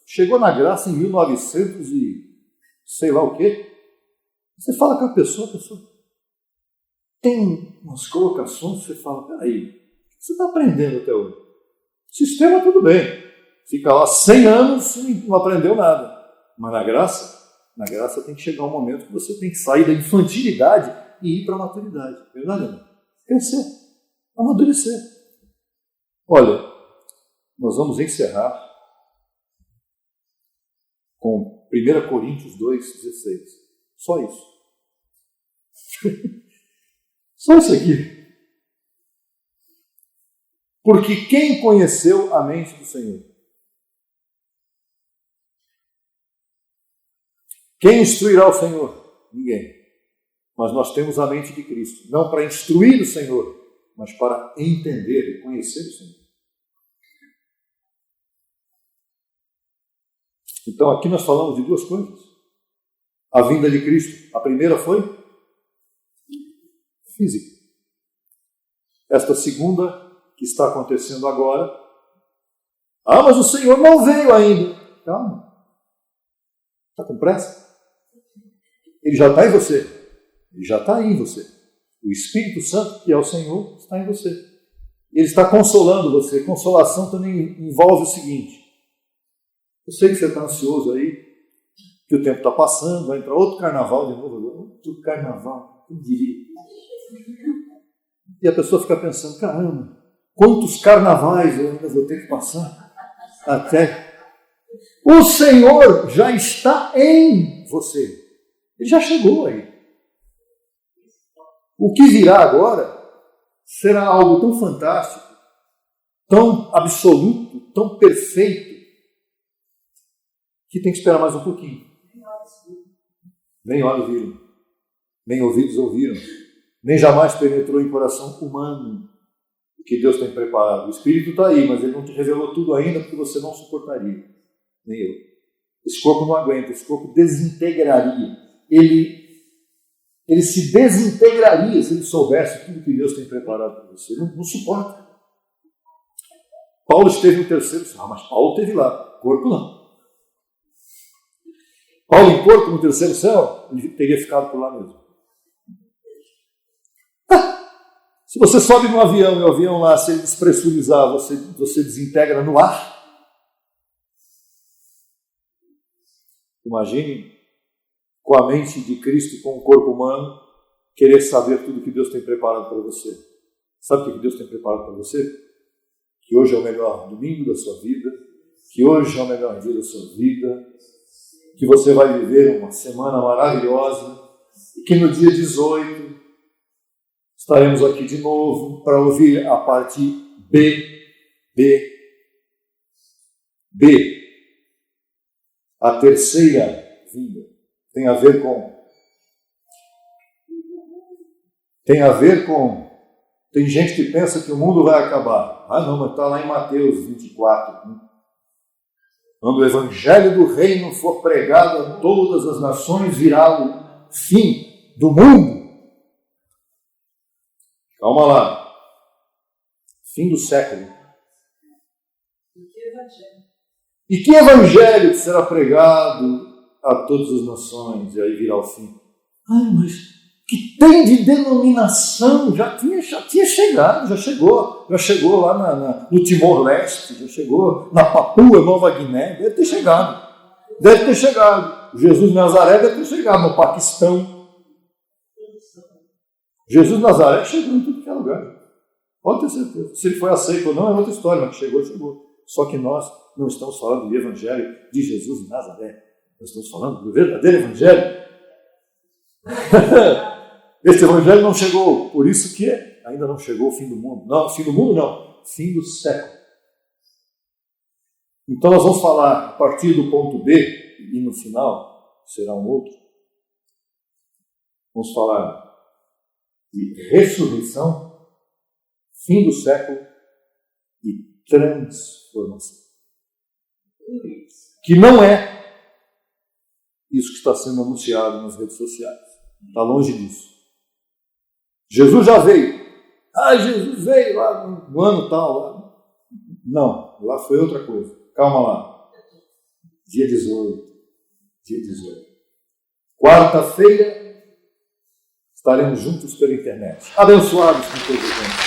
chegou na graça em 1900 e sei lá o quê. Você fala com a pessoa tem umas colocações, você fala, peraí, o que você está aprendendo até hoje? Sistema tudo bem, fica lá 100 anos e não aprendeu nada. Mas na graça tem que chegar um momento que você tem que sair da infantilidade e ir para a maturidade. Verdade, não? Crescer, amadurecer. Olha, nós vamos encerrar com 1 Coríntios 2,16. Só isso. Só isso aqui. Porque quem conheceu a mente do Senhor? Quem instruirá o Senhor? Ninguém. Mas nós temos a mente de Cristo, não para instruir o Senhor, mas para entender e conhecer o Senhor. Então aqui nós falamos de duas coisas. A vinda de Cristo. A primeira foi física. Esta segunda, que está acontecendo agora, mas o Senhor não veio ainda. Calma. Está com pressa? Ele já está em você. Ele já está aí em você. O Espírito Santo, que é o Senhor, está em você. Ele está consolando você. Consolação também envolve o seguinte. Eu sei que você está ansioso aí, que o tempo está passando, vai entrar outro carnaval de novo. Outro carnaval, quem diria? E a pessoa fica pensando, caramba, quantos carnavais eu ainda vou ter que passar até... O Senhor já está em você. Ele já chegou aí. O que virá agora será algo tão fantástico, tão absoluto, tão perfeito, que tem que esperar mais um pouquinho. Nem olhos viram, nem ouvidos ouviram, nem jamais penetrou em coração humano o que Deus tem preparado. O Espírito está aí, mas Ele não te revelou tudo ainda porque você não suportaria. Nem eu. Esse corpo não aguenta, esse corpo desintegraria. Ele se desintegraria se ele soubesse tudo que Deus tem preparado para você. Não suporta. Paulo esteve no terceiro céu, mas Paulo esteve lá, corpo não. Paulo em corpo no terceiro céu, ele teria ficado por lá mesmo. Se você sobe no avião e o avião lá, se ele despressurizar, você desintegra no ar. Imagine com a mente de Cristo e com o corpo humano, querer saber tudo que Deus tem preparado para você. Sabe o que Deus tem preparado para você? Que hoje é o melhor domingo da sua vida, que hoje é o melhor dia da sua vida, que você vai viver uma semana maravilhosa e que no dia 18 estaremos aqui de novo para ouvir a parte B. A terceira vinda tem a ver com... Tem gente que pensa que o mundo vai acabar. Não, mas está lá em Mateus 24. Quando o Evangelho do Reino for pregado a todas as nações, virá o fim do mundo. Calma lá. Fim do século. E que evangelho que será pregado a todas as nações? E aí virá o fim. Mas que tem de denominação? Já tinha chegado, já chegou lá no Timor-Leste, já chegou na Papua Nova Guiné, deve ter chegado. Jesus de Nazaré deve ter chegado no Paquistão. Jesus de Nazaré chegou em tudo que é lugar. Pode ter certeza. Se ele foi aceito ou não é outra história, mas chegou. Só que nós não estamos falando do Evangelho de Jesus de Nazaré. Nós estamos falando do verdadeiro Evangelho. Este Evangelho não chegou, por isso que ainda não chegou o fim do mundo. Não, fim do mundo não, fim do século. Então nós vamos falar a partir do ponto B, e no final será um outro. Vamos falar de ressurreição, fim do século e transformação. Que não é isso que está sendo anunciado nas redes sociais. Está longe disso. Jesus já veio. Jesus veio lá no ano tal. Lá. Não, lá foi outra coisa. Calma lá. Dia 18. Quarta-feira estaremos juntos pela internet. Abençoados com todos os gente.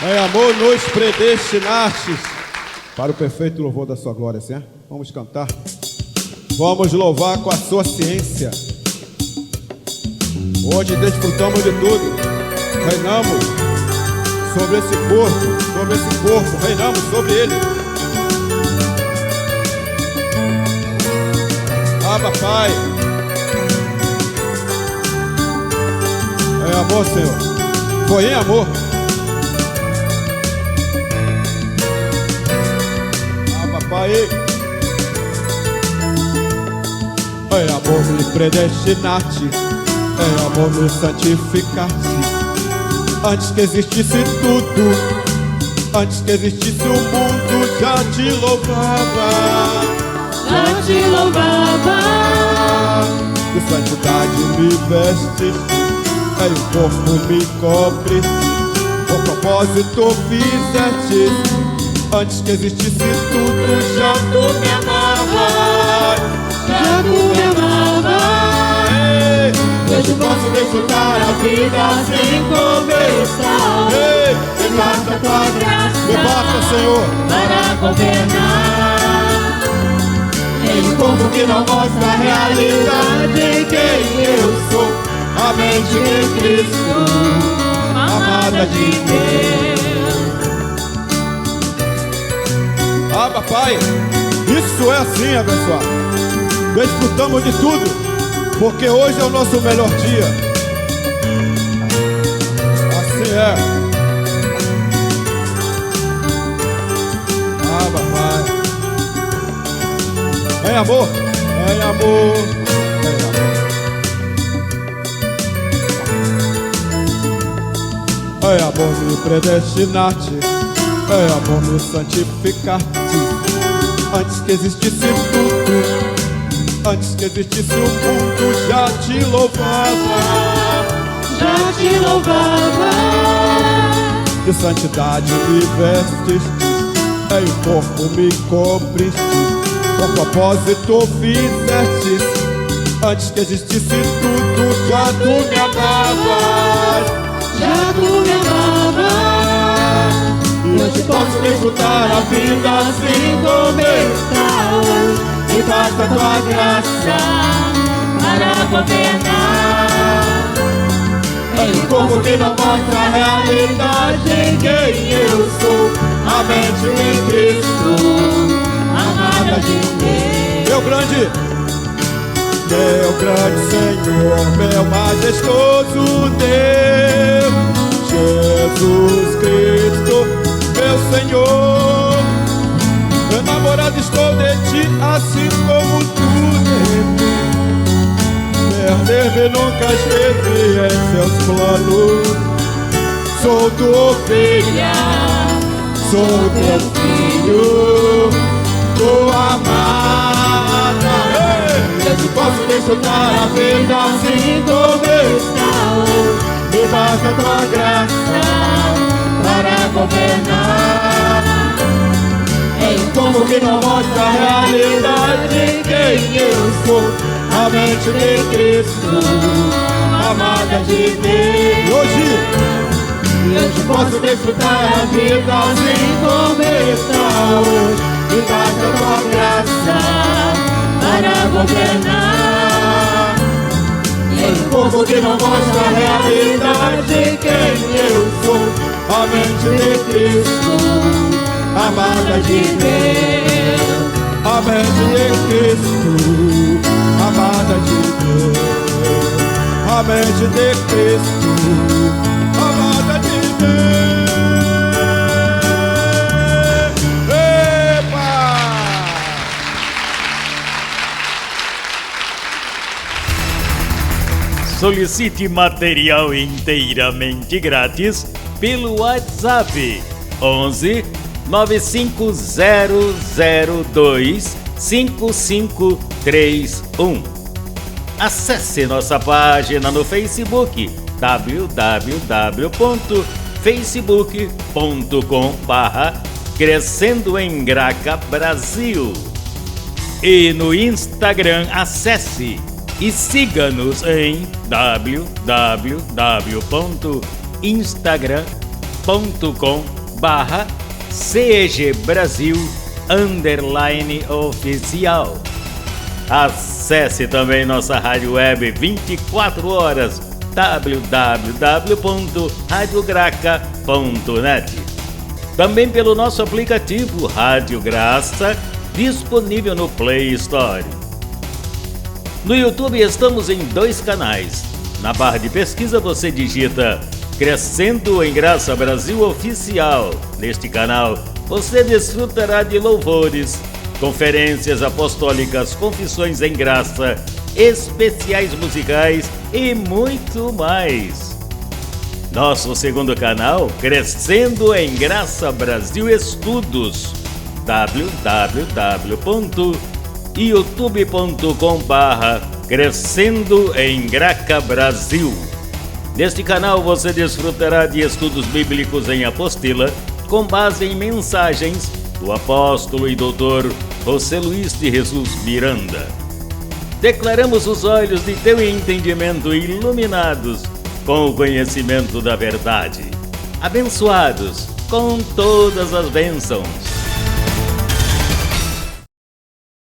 Em amor, nos predestinastes para o perfeito louvor da sua glória, Senhor. Vamos cantar. Vamos louvar com a sua ciência. Hoje desfrutamos de tudo. Reinamos sobre esse corpo, reinamos sobre ele. Abba, Pai. Em amor, Senhor. Foi em amor. Abba, Pai. Em amor me predestinaste, em amor me santificaste. Antes que existisse tudo, antes que existisse o mundo, já te louvava. Já te louvava. De santidade me vestes, em um corpo me cobre. Com propósito fizeste. Antes que existisse tudo, já tu me amavas. Já tu me amavas. Hoje posso desfrutar a vida assim como está. Me basta a tua graça. Me basta, Senhor, para governar. Em um corpo que não mostra a realidade de quem eu sou. a mente de Cristo, amada de Deus. Abba, Pai, isso é assim, abençoado. Desfrutamos de tudo, porque hoje é o nosso melhor dia. Assim é. Abba, Pai. Em amor, em amor, em amor. Em amor me predestinaste, em amor me santificaste. Antes que existisse tudo, antes que existisse o mundo, já te louvava. Já te louvava. De santidade me vestes, em um corpo me cobriste. Com propósito fizestes. Antes que existisse tudo, já tu me amavas. Já tu me amavas. E hoje posso desfrutar a vida assim como está hoje. E basta a tua graça para governar. Em um corpo que não mostra a realidade de quem eu sou. A mente de Cristo, Amada de Deus. Meu grande Senhor, meu majestoso Deus, Jesus Cristo, meu Senhor. Enamorado estou de ti, assim como tu de mim. Perder-me nunca esteve em seus planos. Sou tua ovelha, sou teu filho, tua amada. Eu te posso desfrutar a vida assim como está hoje. Me basta a tua graça para governar. Em um corpo que não mostra a realidade de quem eu sou. A mente de Cristo, amada de Deus. Eu te Posso desfrutar a vida assim como está hoje. Me basta a tua graça para governar. Em um corpo que não mostra a realidade de quem eu sou. A mente de Cristo, amada de Deus. A mente de Cristo, amada de Deus. A mente de Cristo, amada de Deus. Epa! solicite material inteiramente grátis pelo WhatsApp 11 95002 5531. Acesse nossa página no Facebook www.facebook.com/Crescendo em Graca Brasil. E no Instagram acesse e siga-nos em www.instagram.com/CEGBrasil_oficial. Acesse também nossa rádio web 24 horas www.radiograca.net. Também pelo nosso aplicativo Rádio Graça, disponível no Play Store. No YouTube estamos em 2 canais. Na barra de pesquisa você digita Crescendo em Graça Brasil Oficial. Neste canal você desfrutará de louvores, conferências apostólicas, confissões em graça, especiais musicais e muito mais. Nosso segundo canal, Crescendo em Graça Brasil Estudos, www.youtube.com/Crescendo em Graca Brasil. Neste canal você desfrutará de estudos bíblicos em apostila, com base em mensagens do apóstolo e doutor José Luiz de Jesus Miranda. Declaramos os olhos de teu entendimento iluminados com o conhecimento da verdade, abençoados com todas as bênçãos.